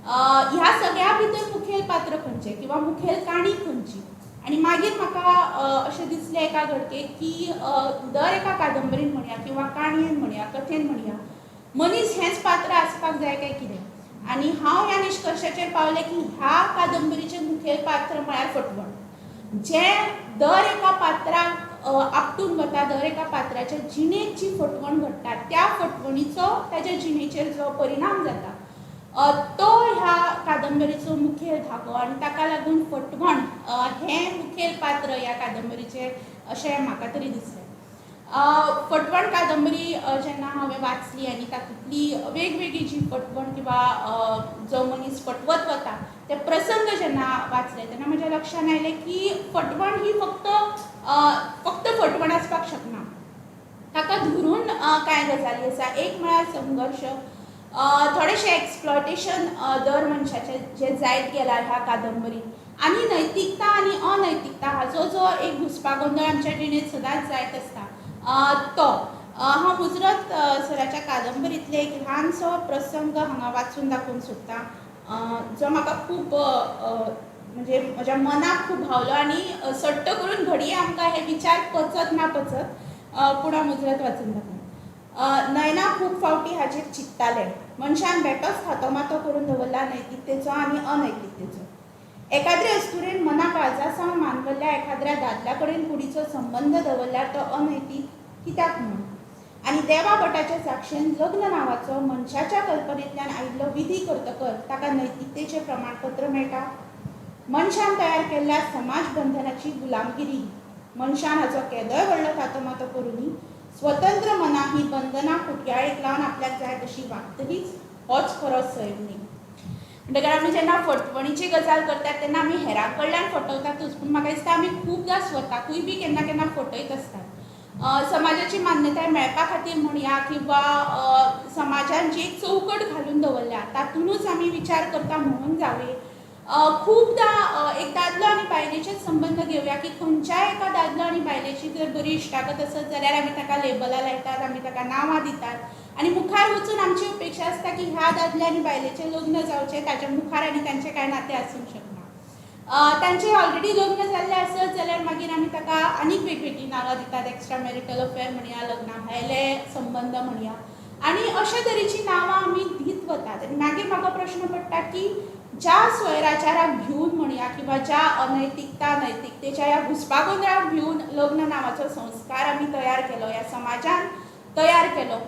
Speaker 4: ह्या सगळ्या भितर मुखेल पात्र खंयचें किंवा मुखेल काणी खंयची. आनी मागीर म्हाका अशें दिसलें एका घडकेक की दर एका कादंबरीन म्हणया किंवा काणयेन म्हणया, कथेन म्हणया, मनीस हेंच पात्र आसपाक जाय काय कितें. आनी हांव ह्या निश्कर्शाचेर पावलें की ह्या कादंबरीचें मुखेल पात्र म्हळ्यार फटवण, जें दर एका पात्राक आपटून वता, दर एका पात्राच्या जिणेक जी फटवण घडटा त्या फटवणीचो ताच्या जिणेचेर जो परिणाम जाता तो ह्या कादंबरीचो मुखेल धागो. आनी ताका लागून फटवण हें मुखेल पात्र ह्या कादंबरीचें अशें म्हाका तरी दिसलें. फटवण कादंबरी जेन्ना हांवें वाचली आनी तातूंतली वेगवेगळी जी फटवण किंवा जो मनीस फटवत वता ते प्रसंग जेन्ना वाचले तेन्ना म्हज्या लक्षांत आयलें की फटवण ही फक्त फटवण आसपाक शकना, ताका धरून कांय गजाली आसा. एक म्हळ्यार संघर्श, थोडेशें एक्सप्लॉयटेशन दर मनशाचें जें जायत गेलां ह्या कादंबरीन, आनी नैतिकता आनी अनैतिकता हाचो जो एक घुसपागोंदळ आमच्या जिणेंत सदांच जायत आसता तो हांव मुजरत सराच्या कादंबरींतले एक ल्हानसो प्रसंग हांगा वाचून दाखोवंक सोदतां, जो म्हाका खूब म्हणजे म्हज्या मनाक खूब भावलो. आनी सट्ट करून घडये आमकां हे विचार पचत ना पचत, पूण हांव मुजरत वाचून दाखयतां. नयना खूब फावटी हाचेर चिंत्तालें. मनशान बेठोच थातोमातो करून दवरला नैतिकतेचो आनी अनैतिकतेचो. एखाद्रे अस्तुरेन मना काळजासावन मानवल्ल्या एखाद्या दादल्या कडेन कुडीचो संबंध दवरल्यार तो अनैतीक कित्याक म्हूण. आनी देवा भटाच्या साक्षेन लग्न नांवाचो मनशाच्या कल्पनेंतल्यान आयिल्लो विधी करतकर ताका नैतिकतेचें प्रमाणपत्र मेळटा. मनशान तयार केल्ल्या समाज बंधनाची गुलामगिरी, मनशान हाचो केदोय व्हडलो थातोमातो करुनी स्वतंत्र मना ही बंधनां कुटयाळेक लावन आपल्याक जाय तशी वागतलीच, होच खरो सैम न्ही. म्हणटकीर आमी जेन्ना फटवणीची गजाल करतात तेन्ना आमी हेरां कडल्यान फटवतातूच, पूण म्हाका दिसता आमी खुबदां स्वताकूय बी केन्ना केन्ना फटयत आसतात. समाजाची मान्यताय मेळपा खातीर म्हणया किंवा समाजान जी एक चौकट घालून दवरल्या तातूनच आमी विचार करता म्हणून जावे. खुबदां एक दादलो आनी बायलेचेच संबंध घेवया की खंयच्याय एका दादलो आनी बायलेची जर बरी इश्टागत आसत जाल्यार आमी ताका लेबलां लायतात, आमी ताका नांवां दितात आनी मुखार वचून आमची अपेक्षा आसता की ह्या दादल्या आनी बायलेचें लग्न जावचें, ताच्या मुखार आनी तांचें कांय नातें आसूंक शकना. तांचें ऑलरेडी लग्न जाल्लें आसत जाल्यार मागीर आमी ताका आनीक वेगवेगळीं नांवां दितात, एक्स्ट्रा मॅरिटल अफेअर म्हणया, लग्ना भायले संबंध म्हणया, आनी अशा तरेचीं नांवां आमी दीत वतात. आनी मागीर म्हाका प्रश्न पडटा की ज्या स्वैराचाराक भिवन म्हणया किंवा ज्या अनैतिकता नैतिकतेच्या ह्या घुसपागोंदळाक भिवन लग्न नांवाचो संस्कार आमी तयार केलो, ह्या समाजान तयार केलो,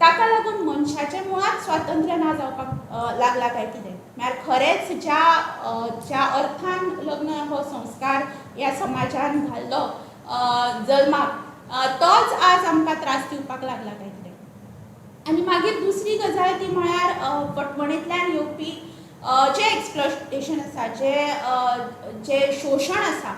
Speaker 4: ताका लागून मनशाचें मुळात स्वातंत्र्य ना जावपाक लागला काय कितें? म्हळ्यार खरेंच ज्या अर्थान लग्न हो संस्कार ह्या समाजान घाल्लो जल्माक, तोच आज आमकां त्रास दिवपाक लागला काय कितें? आनी मागीर दुसरी गजाल ती म्हळ्यार फटवणींतल्यान येवपी जे एक्सप्लॉयटेशन आसा, जे शोशण आसा,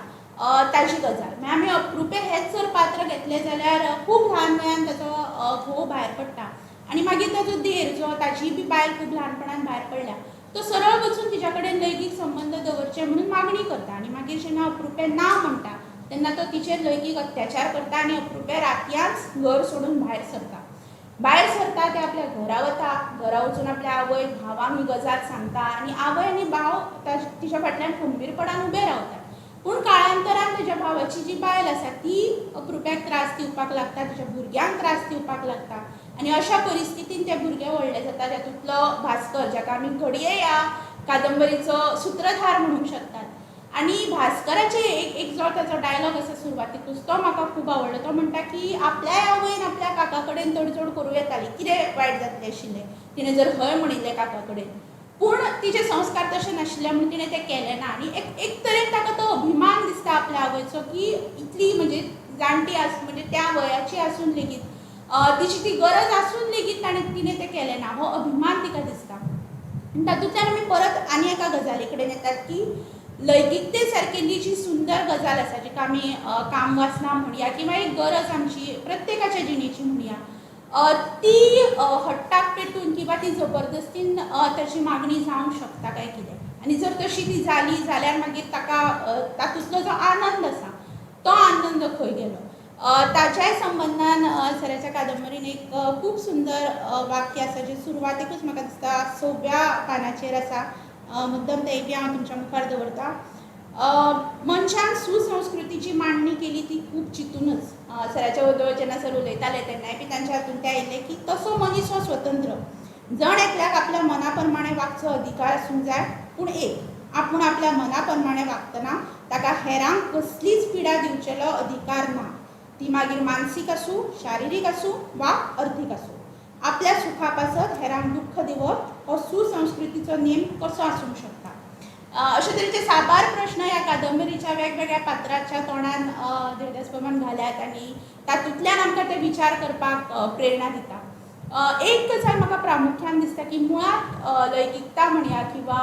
Speaker 4: ताची गजाल. म्हळ्यार आमी अप्रुपे हेच जर पात्र घेतलें जाल्यार खूब ल्हान वयान ताचो घोव भायर पडटा आनी मागीर ताचो देर जो ताची बी बायल खूब ल्हानपणान भायर पडल्या, तो सरळ वचून तिच्या कडेन लैंगीक संबंध दवरचे म्हणून मागणी करता आनी मागीर जेन्ना अप्रुपे ना म्हणटा तेन्ना तो तिचेर लैंगीक अत्याचार करता आनी अप्रुपे रातयांच घर सोडून भायर सरता. भायर सरता ते आपल्या घरा वता, घरा वचून आपल्या आवय भावांक ही गजाल सांगता आनी आवय आनी भाव तिच्या फाटल्यान खंबीरपणान उबे रावतात. पूण काळांतरान ताच्या भावाची जी बायल आसा ती अप्रुप्याक त्रास दिवपाक लागता, तिच्या भुरग्यांक त्रास दिवपाक लागता आनी अशा परिस्थितीन ते भुरगे व्हडले जाता. जातूंतलो भास्कर, जाका आमी घडये ह्या कादंबरीचो सूत्रधार म्हणूंक शकतात, आनी भास्कराचे एक जो ताचो डायलॉग आसा सुरवातीकूच तो म्हाका खूब आवडलो. तो म्हणटा की आपल्या आवयन आपल्या काका कडेन तडजोड करूं येताली, कितें वायट जातलें आशिल्लें तिणें जर हय म्हणिल्लें काका कडेन, पूण तिचे संस्कार तशे नाशिल्ले म्हणून तिणें तें केलें ना. आनी एक तरेन ताका तो अभिमान दिसता आपल्या आवयचो की इतली म्हणजे जाणटी म्हणजे त्या वयाची आसून लेगीत तिची ती गरज आसून लेगीत तिणें तें केलें ना, हो अभिमान तिका दिसता. आनी तातूंतल्यान आमी परत आनी एका गजाली कडेन येतात की लैंगिकते सारकेली जी सुंदर गजाल आसा, जिका आमी काम वासना म्हणया किंवा एक गरज आमची प्रत्येकाच्या जिणेची म्हणया, ती हट्टाक पेटून किंवा ती जबरदस्तीन ताची मागणी जावंक शकता काय कितें? आनी जर तशी ती जाली जाल्यार मागीर ताका तातूंतलो जो आनंद आसा तो आनंद खंय गेलो? ताच्याय संबंदान सराच्या कादंबरीन एक खूब सुंदर वाक्य आसा जें सुरवातेकूच म्हाका दिसता 6व्या पानाचेर आसा. मुद्दम तेय बी हांव तुमच्या मुखार दवरतां. मनशान सुसंस्कृतीची मांडणी केली ती खूब चिंतूनच. सराच्या बद्दल जेन्ना सर उलयताले तेन्नाय बी तांच्या हातून तें आयिल्लें की तसो मनीस हो स्वतंत्र, जण एकल्याक आपल्या मना प्रमाणे वागचो अधिकार आसूंक जाय, पूण आपूण आपल्या मना प्रमाणे वागतना ताका हेरांक कसलीच पिडा दिवचेलो अधिकार ना. ती मागीर मानसीक आसूं, शारिरीक आसूं वा अर्थीक आसूं. आपल्या सुखा पासत हेरांक दुख्ख दिवप हो सुसंस्कृतीचो नेम कसो आसूंक शकता? अशे तरेचे साबार प्रश्न ह्या कादंबरीच्या वेगवेगळ्या पात्राच्या तोंडान देवदास बाबान घाल्यात आनी तातूंतल्यान आमकां ते विचार करपाक प्रेरणा दिता. एक गजाल म्हाका प्रामुख्यान दिसता की मुळात लैंगिकता म्हणया किंवा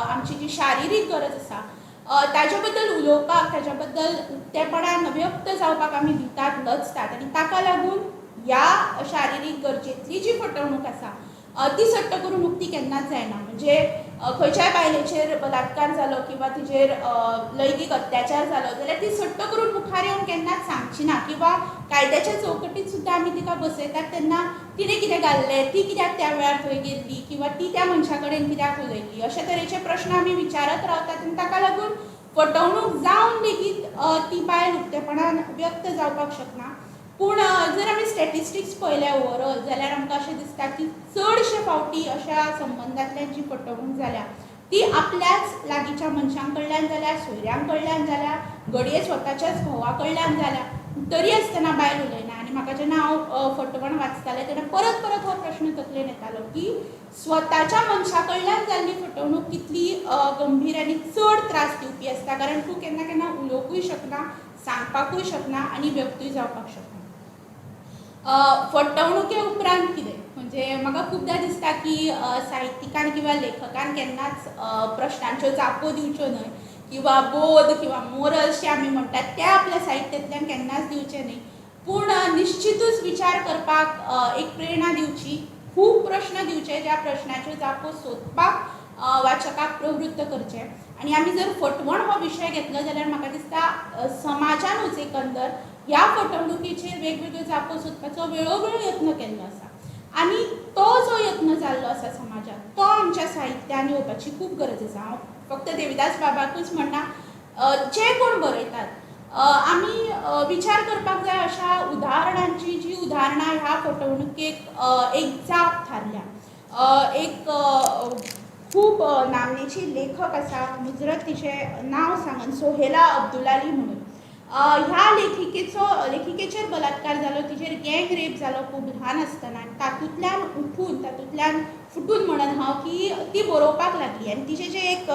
Speaker 4: आमची जी शारिरीक गरज आसा ताच्या बद्दल उलोवपाक, ताच्या बद्दल उक्तेपणान व्यक्त जावपाक आमी भितात, लजतात आनी ताका लागून ह्या शारिरीक गरजेंतली जी फटवणूक आसा ती सट्ट करून उक्ती केन्नाच जायना. म्हणजे खंयच्याय बायलेचेर बलात्कार जालो किंवा तिचेर लैंगीक अत्याचार जालो जाल्यार ती सट्ट करून मुखार येवन केन्नाच सांगची ना किंवा कायद्याच्या चौकटींत सुद्दां आमी तिका बसयतात तेन्ना तिणें कितें घाल्लें, ती कित्याक त्या वेळार थंय गेल्ली किंवा ती त्या मनशा कडेन कित्याक उलयल्ली, अशे तरेचे प्रश्न आमी विचारत रावतात आनी ताका लागून फटवणूक जावन लेगीत ती बायल उक्तेपणान व्यक्त जावपाक शकना. पूण जर आमी स्टॅटिस्टिक्स पळयले ओवरऑल जाल्यार आमकां अशें दिसता की चडशे फावटी अशा संबंदांतल्यान जी फटवणूक जाल्या ती आपल्याच लागींच्या मनशां कडल्यान जाल्या, सोयऱ्यां कडल्यान जाल्या, घडये स्वताच्याच घोवा कडल्यान जाल्या, तरी आसतना बायल उलयना. आनी म्हाका जेन्ना हांव फटवण वाचतालें तेन्ना परत परत हो प्रश्न तकलेन येतालो की स्वताच्या मनशा कडल्यान जाल्ली फटवणूक कितली गंभीर आनी चड त्रास दिवपी आसता, कारण तूं केन्ना केन्ना उलोवंकूय शकना, सांगपाकूय शकना आनी व्यक्तूय जावपाक शकना. फटवणुके उपरांत कितें म्हणजे म्हाका खुबदां दिसता की साहित्यिकान किंवा लेखकान केन्नाच प्रश्नांच्यो जापो दिवच्यो न्हय किंवा बोध किंवा मोरल्स जे आमी म्हणटात ते आपल्या साहित्यांतल्यान केन्नाच दिवचे न्ही, पूण निश्चितूच विचार करपाक एक प्रेरणा दिवची, खूब प्रश्न दिवचे ज्या प्रश्नाच्यो जापो सोदपाक वाचकाक प्रवृत्त करचे. आनी आमी जर फटवण हो विशय घेतलो जाल्यार म्हाका दिसता समाजानूच एकंदर ह्या फटवणुकीचेर वेगवेगळ्यो जापो सोदपाचो वेळोवेळी यत्न केल्लो आसा आनी तो जो यत्न जाल्लो आसा समाजात तो आमच्या साहित्यान येवपाची खूब गरज आसा. हांव फक्त देविदास बाबाकूच म्हणना, जे कोण बरयतात आमी विचार करपाक जाय अशा उदाहरणांची जी उदाहरणां ह्या फटवणुकेक एक जाप थारल्या. एक खूब नामनेची लेखक आसा, मुजरत तिचें नांव सांगन, सोहेला अब्दुलाली म्हणून. ह्या लेखिकेचेर बलात्कार जालो, तिचेर गँग रेप जालो खूब ल्हान आसतना आनी तातूंतल्यान फुटून म्हणन हांव की ती बरोवपाक लागली. आनी तिचें जें एक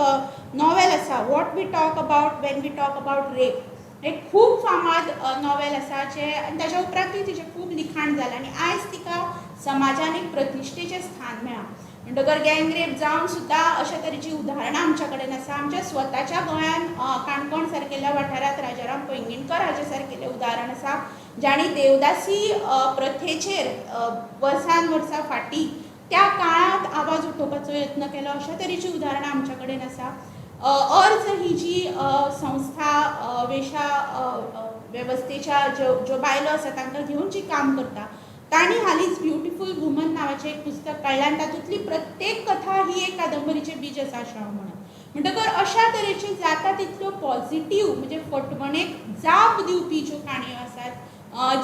Speaker 4: नॉवेल आसा, what we talk about when we talk about rape, एक खूब फामाद नॉवेल आसा आनी ताच्या उपरांतूय तिचें खूब लिखाण जालें आनी आयज तिका समाजान एक प्रतिश्ठेचें स्थान मेळ्ळां. म्हणटकर गँग रेप जावन सुद्दां अशा तरेची उदाहरणां आमच्या कडेन आसा. आमच्या स्वताच्या गोंयान काणकोण सारकेल्या वाठारांत राजाराम पैंगीणकर हाचे सारकेलें उदाहरण आसा, जाणी देवदासी प्रथेचेर वर्सान वर्सां फाटीं त्या काळांत आवाज उठोवपाचो यत्न केलो. अशा तरेची उदाहरणां आमच्या कडेन आसा. अर्ज ही जी संस्था वेशा वेवस्थेच्या ज्यो बायलो आसा तांकां घेवन जी काम करता, तांणी हालींच ब्युटिफूल वुमन नांवाचें एक पुस्तक काडलां. तातूंतली प्रत्येक कथा ही एक कादंबरीचें बीज आसा अशें हांव म्हणन. म्हणटकर अशा तरेची जाता तितल्यो पॉझिटीव म्हणजे फटवणेक जाप दिवपी ज्यो काणयो आसात,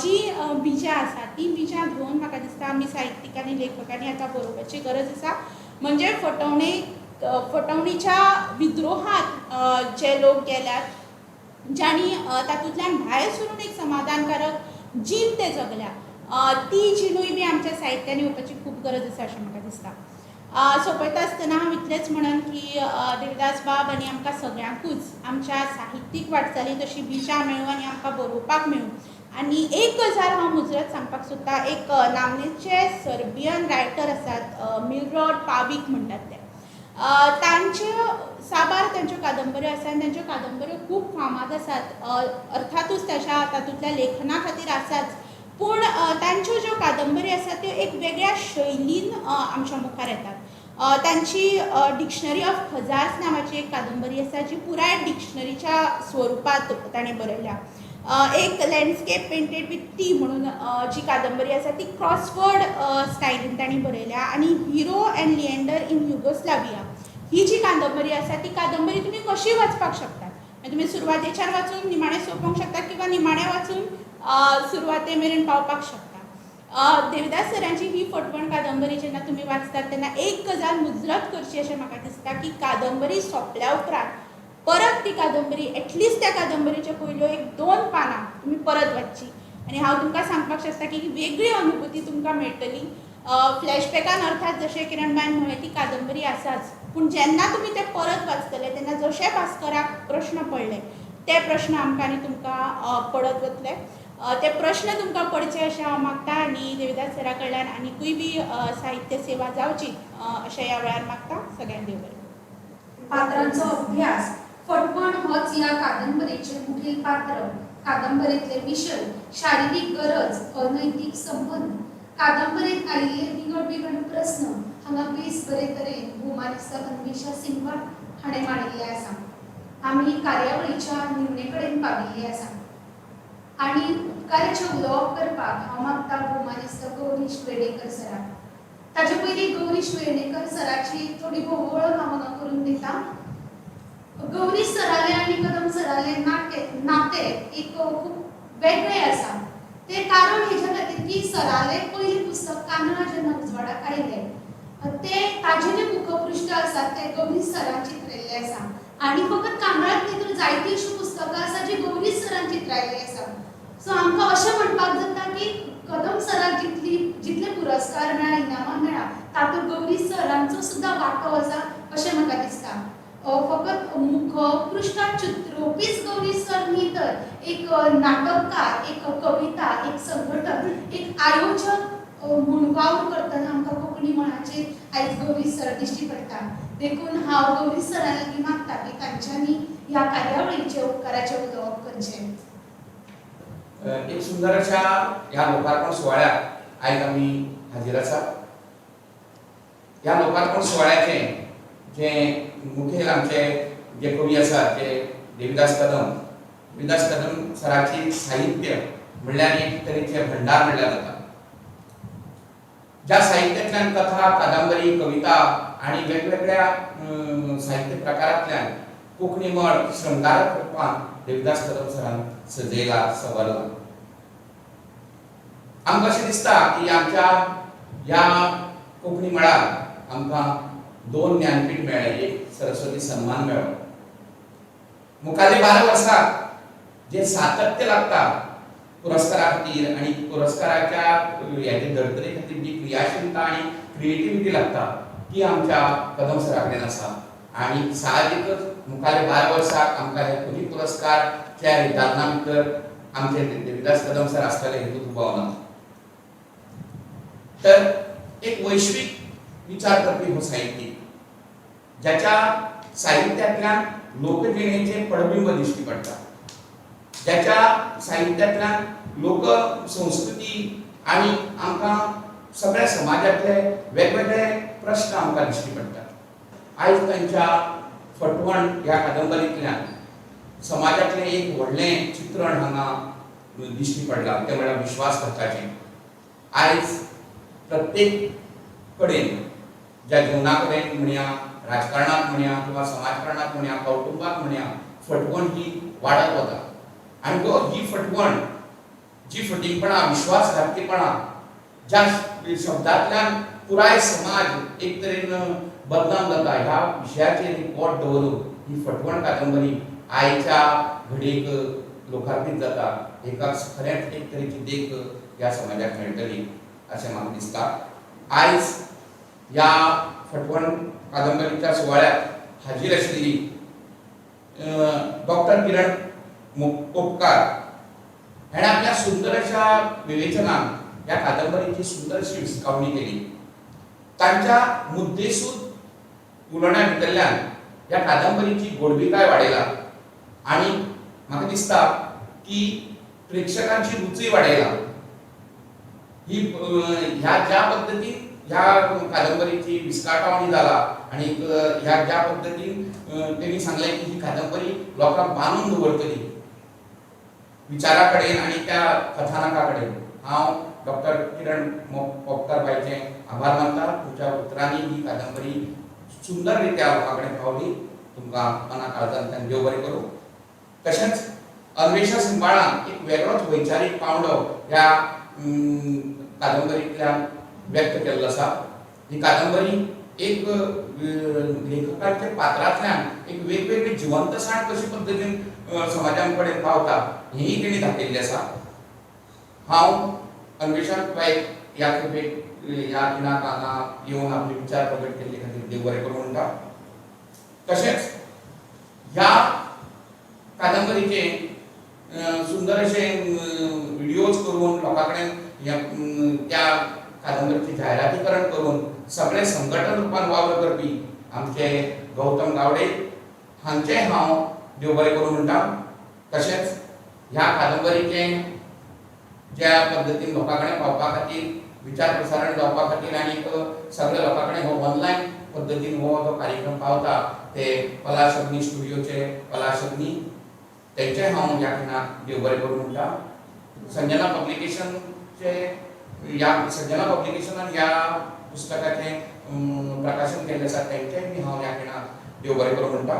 Speaker 4: जी बिजां आसात, ती बिजां घेवन म्हाका दिसता आमी साहित्यिकांनी लेखकांनी आतां बरोवपाची गरज आसा. म्हणजे फटवणीच्या विद्रोहात जे लोक गेल्यात, ज्यांनी तातूंतल्यान भायर सरून एक समाधानकारक जीण ते जगल्या, ती जिणूय बी आमच्या साहित्यान येवपाची खूब गरज आसा अशें म्हाका दिसता. सोंपयता आसतना हांव इतलेंच म्हणन की देविदास बाब आनी आमकां सगळ्यांकूच आमच्या साहित्यीक वाटचाली तशी बिजां मेळूं आनी आमकां बरोवपाक मेळूं. आनी एक गजाल हांव मुजरत सांगपाक सोदतां, एक नामनेचे सर्बियन रायटर आसात, मिलरॉड पावीक म्हणटात ते. तांचे साबार तांच्यो कादंबऱ्यो आसा आनी तांच्यो कादंबऱ्यो खूब फामाद आसात. अर्थातूच तातूंतल्या लेखना खातीर आसाच, पूण तांच्यो ज्यो कादंबरी आसात त्यो एक वेगळ्या शैलीन आमच्या मुखार येतात. तांची डिक्शनरी ऑफ खजार्स नांवाची एक कादंबरी आसा जी पुराय डिक्शनरीच्या स्वरुपांत ताणें बरयल्या. एक लँडस्केप पेंटेड विथ टी म्हणून जी कादंबरी आसा ती क्रॉसवर्ड स्टायलीन तांणी बरयल्या. आनी Hero and Leander in Yugoslavia ही जी कादंबरी आसा ती कादंबरी तुमी कशी वाचपाक शकतात. तुमी सुरवातेच्यान वाचून निमाणें सोंपोवंक शकतात किंवा निमाणें वाचून सुरवाते मेरेन पावपाक शकता. देविदास सरांची ही फटवण कादंबरी जेन्ना तुमी वाचतात तेन्ना एक गजाल मुजरत करची अशें म्हाका दिसता की कादंबरी सोंपल्या उपरांत परत ती कादंबरी एटलिस्ट त्या कादंबरीच्या पयल्यो 1-2 पानां तुमी परत वाचची. आनी हांव तुमकां सांगपाक शकता की वेगळी अनुभूती तुमकां मेळटली. फ्लॅशबॅकान अर्थात जशें किरणबाईन म्हळें ती कादंबरी आसाच, पूण जेन्ना तुमी तें परत वाचतले तेन्ना जशे भास्कराक प्रश्न पडले ते प्रश्न आमकां आनी तुमकां पडत वतले. ते प्रश्न तुमकां पडचे अशें हांव मागतां आनी देविदास सरा कडल्यान आनिकूय बी साहित्य सेवा जावची अशें ह्या वेळार मागतां. सगळ्यांक देव बरें.
Speaker 1: पात्रांचो अभ्यास. फटवण होच ह्या कादंबरीचे मुखेल पात्र, कादंबरीतले विशय, शारिरीक गरज, अनैतीक संबंध, कादंबरीत आयिल्ले विंगड प्रस्न हांगा बेस बरे तरेन भुमानिस्त अन्वेषा सिंगवाल हाणें मांडिल्ले आसा. आमी कार्यावळीच्या निमणे कडेन पाविल्ले आसा आनी उपकाराचें उलोवप करपाक हांव मागतां भुमानिस्त गौरीश वेर्णेकर सराक. ताचे पयलीं गौरीश वेर्णेकर सराची थोडी भोव वळख हांव हांगा करून दितां. गौरीश सरालें आनी कदम सरालें नातें एक खूब वेगळें आसा. तें कारण हेच्या खातीर की सरालें पयलीं पुस्तक कांदळा जेन्ना उजवाडाक आयलें तें ताजें जें मुखपृश्ठ आसा तें गौरीश सरान चित्रिल्लें आसा. आनी फकत कांदळाक न्ही तर जायतीं अशीं पुस्तकां आसा जीं गौरीश सरान चित्रायल्लीं आसा. सो आमकां अशें म्हणपाक जाता की कदम सराक जितले पुरस्कार मेळ्ळा, इनामां मेळ्ळा, तातूंत गौरीश सरांचो सुद्दां वांटो आसा अशें म्हाका दिसता. फकत मुखपृष्ठात चित्रोपीच गौरी सरनी तर एक नाटककार, एक कविता, एक संघटक, एक आयोजक म्हणून वावर करतना आमकां कोंकणी मळाचेर आयज गौरी सर दिश्टी पडटा. देखून हांव गौरी सरां लागीं मागता की तांच्यांनी ह्या कार्यावळीचे उपकाराचे उलोवप करचें.
Speaker 5: एक सुंदर अशा ह्या लोकार्पण सोहळ्याक आयज आमी हाजीर आसा. ह्या लोकार्पण सोहळ्याचे जे मुखेल आमचे जे कवी आसात ते देविदास कदम सराची साहित्य म्हणल्यार एक तरेचे भंडार म्हणल्यार जाता. ज्या साहित्यातल्यान कथा, कादंबरी, कविता आणि वेगवेगळ्या साहित्य प्रकारांतल्यान कोंकणी मळ श्रृंगारक रुपान देविदास कदम सरान सजयला, सवरला. आमकां अशें दिसता की आमच्या ह्या कोंकणी मळार आमकां 2 ज्ञानपीठ मेळ्ळे, एक सरस्वती सन्मान मेळ्ळो. मुखाल्ली 12 वर्सां जे सातत्य लागता पुरस्कारा खातीर आणि पुरस्काराच्या हेजे धर्तरे खातीर जी क्रियाशीलता आणि क्रिएटिव्हिटी लागता ती आमच्या कदम सरा कडेन आसा. आणि साहजिकच मुखाल्ले 12 वर्साक आमकां हे खुनी पुरस्कारच्या रितार्ना भितर आमचे देविदास कदम सर आसतले हेतूंत उबावना. तर एक वैश्वीक विचार करपी हो साहित्यीक ज्याच्या साहित्यातल्यान लोकजिणेचे पडबिंब दिश्टी पडटा, ज्याच्या साहित्यातल्यान लोक संस्कृती आणि आमकां सगळ्या समाजातले वेगवेगळे प्रश्न आमकां दिश्टी पडटात. आयज तांच्या फटवण ह्या कादंबरींतल्यान समाजातलें एक व्हडलें चित्रण हांगा दिश्टी पडलां, तें म्हळ्यार विश्वासघाताचें. आयज प्रत्येक कडेन ज्या जिवना कडेन म्हणया, राजकारणांत म्हणया किंवा समाजकारणांत म्हणया, कौटुंबाक म्हणया, फटवण ही वाडत वता. आणि ही फटवण, जी फटिंगपणां, विश्वासघातीपणां ज्या शब्दांतल्यान पुराय समाज एक तरेन बदनाम जाता, ह्या विशयाचेर पोट दवरून ही फटवण कादंबरी आयच्या घडयेक लोकार्पीत जाता. एका खरेंच एक तरेची देख ह्या समाजाक मेळटली अशें म्हाका दिसता. आयज ह्या फटवण कादंबरीच्या सुवाळ्याक हाजीर आशिल्ली डॉक्टर किरण पोपकार हेणें आपल्या सुंदर अशा विवेचनान ह्या कादंबरीची सुंदरशी विस्कावणी केली. तांच्या मुद्देसूद उलोवण्या भितरल्यान ह्या कादंबरीची गोडविकाय वाडयला आणि म्हाका दिसता की प्रेक्षकांची रुची वाडयला. ही ह्या ज्या पद्दतीन ह्या कादंबरीची विस्काटावणी जाला आणि ह्या ज्या पद्दतीन तेणी सांगलें की ही कादंबरी लोकांक बांदून दवरतली विचारा कडेन आणि त्या कथानका कडेन. हांव डॉक्टर किरण पोपकार बायचे आभार मानता. तुमच्या उतरांनी ही कादंबरी सुंदर रित्या लोकां कडेन पावली. तुमकां मना काळजांतल्यान देव बरें करूं. तशेंच अन्वेषा सिंबाळान एक वेगळोच वैचारीक पावंडो ह्या कादंबरींतल्यान व्यक्त केल्लो आसा. ही कादंबरी एक लेखकाच्या पात्रांतल्यान एक वेगवेगळी जिवंतसाण कशी पद्दतीन समाजां कडेन पावता हेंय तेणी दाखयल्लें आसा. हांव अन्वेषा बायक ह्या खेपेक ह्या दिनाक हांगा येवन आपले विचार प्रगट केल्ले खातीर देव बरें करूं म्हणटा. तशेंच ह्या कादंबरीचे सुंदर अशे व्हिडिओज करून लोकां कडेन त्या कादंबरीची जायरातीकरण करून सगळे संघटन रुपान वावर करपी आमचे गौतम गावडे हांचे हांव देव बरें करूं म्हणटा. तशेंच ह्या कादंबरीचे ज्या पद्दतीन लोकां कडेन पावपा खातीर विचार प्रसारण जावपा खातीर आनी सगळ्या लोकां कडेन हो ऑनलायन पद्दतीन हो जो कार्यक्रम पावता ते पलाश अग्नी स्टुडिओचे पलाश अग्नी तेंचे हांव ह्या खिणाक देव बरें करूं म्हणटा. संजना पब्लिकेशनचे ह्या संजना पब्लिकेशनान ह्या पुस्तकाचें प्रकाशन केल्लें आसा तेंचेय बी हांव ह्या खिणाक देव बरें करूं म्हणटा.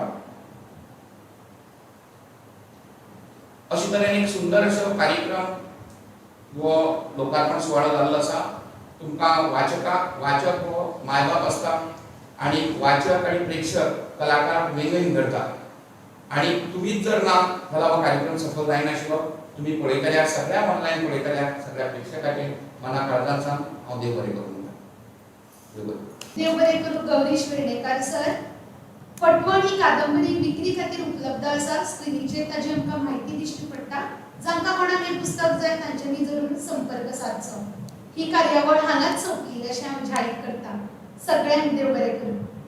Speaker 5: अशे तरेन एक सुंदर असो कार्यक्रम हो लोकार्पण सुवाळो जाल्लो आसा. तुमकां वाचक हो मायबाप आसता आणि वाचक आणि प्रेक्षक कलाकार वेगवेगळी धरता आणि तुमीच जर ना जाल्यार हो कार्यक्रम सफल जायनाशिल्लो. तुमी पळयतल्यार सगळ्या ऑनलायन पळयतल्यार सगळ्या प्रेक्षकांचे मना काळजांतल्यान हांव देव बरें करूं म्हणटा. देव बरें.
Speaker 1: देव बरें करूं गौरीश वेर्णेकार सर. फटवण ही कादंबरी विक्री खातीर उपलब्ध आसा. स्क्रिनीचेर ताजी आमकां म्हायती दिश्टी पडटा. जांकां कोणाक हें पुस्तक जाय तांच्यांनी जरूर संपर्क सादचो. ही कार्यावळ हांगाच सोंपली अशें हांव जाहीर करतां. सगळ्यांक देव बरें करूं.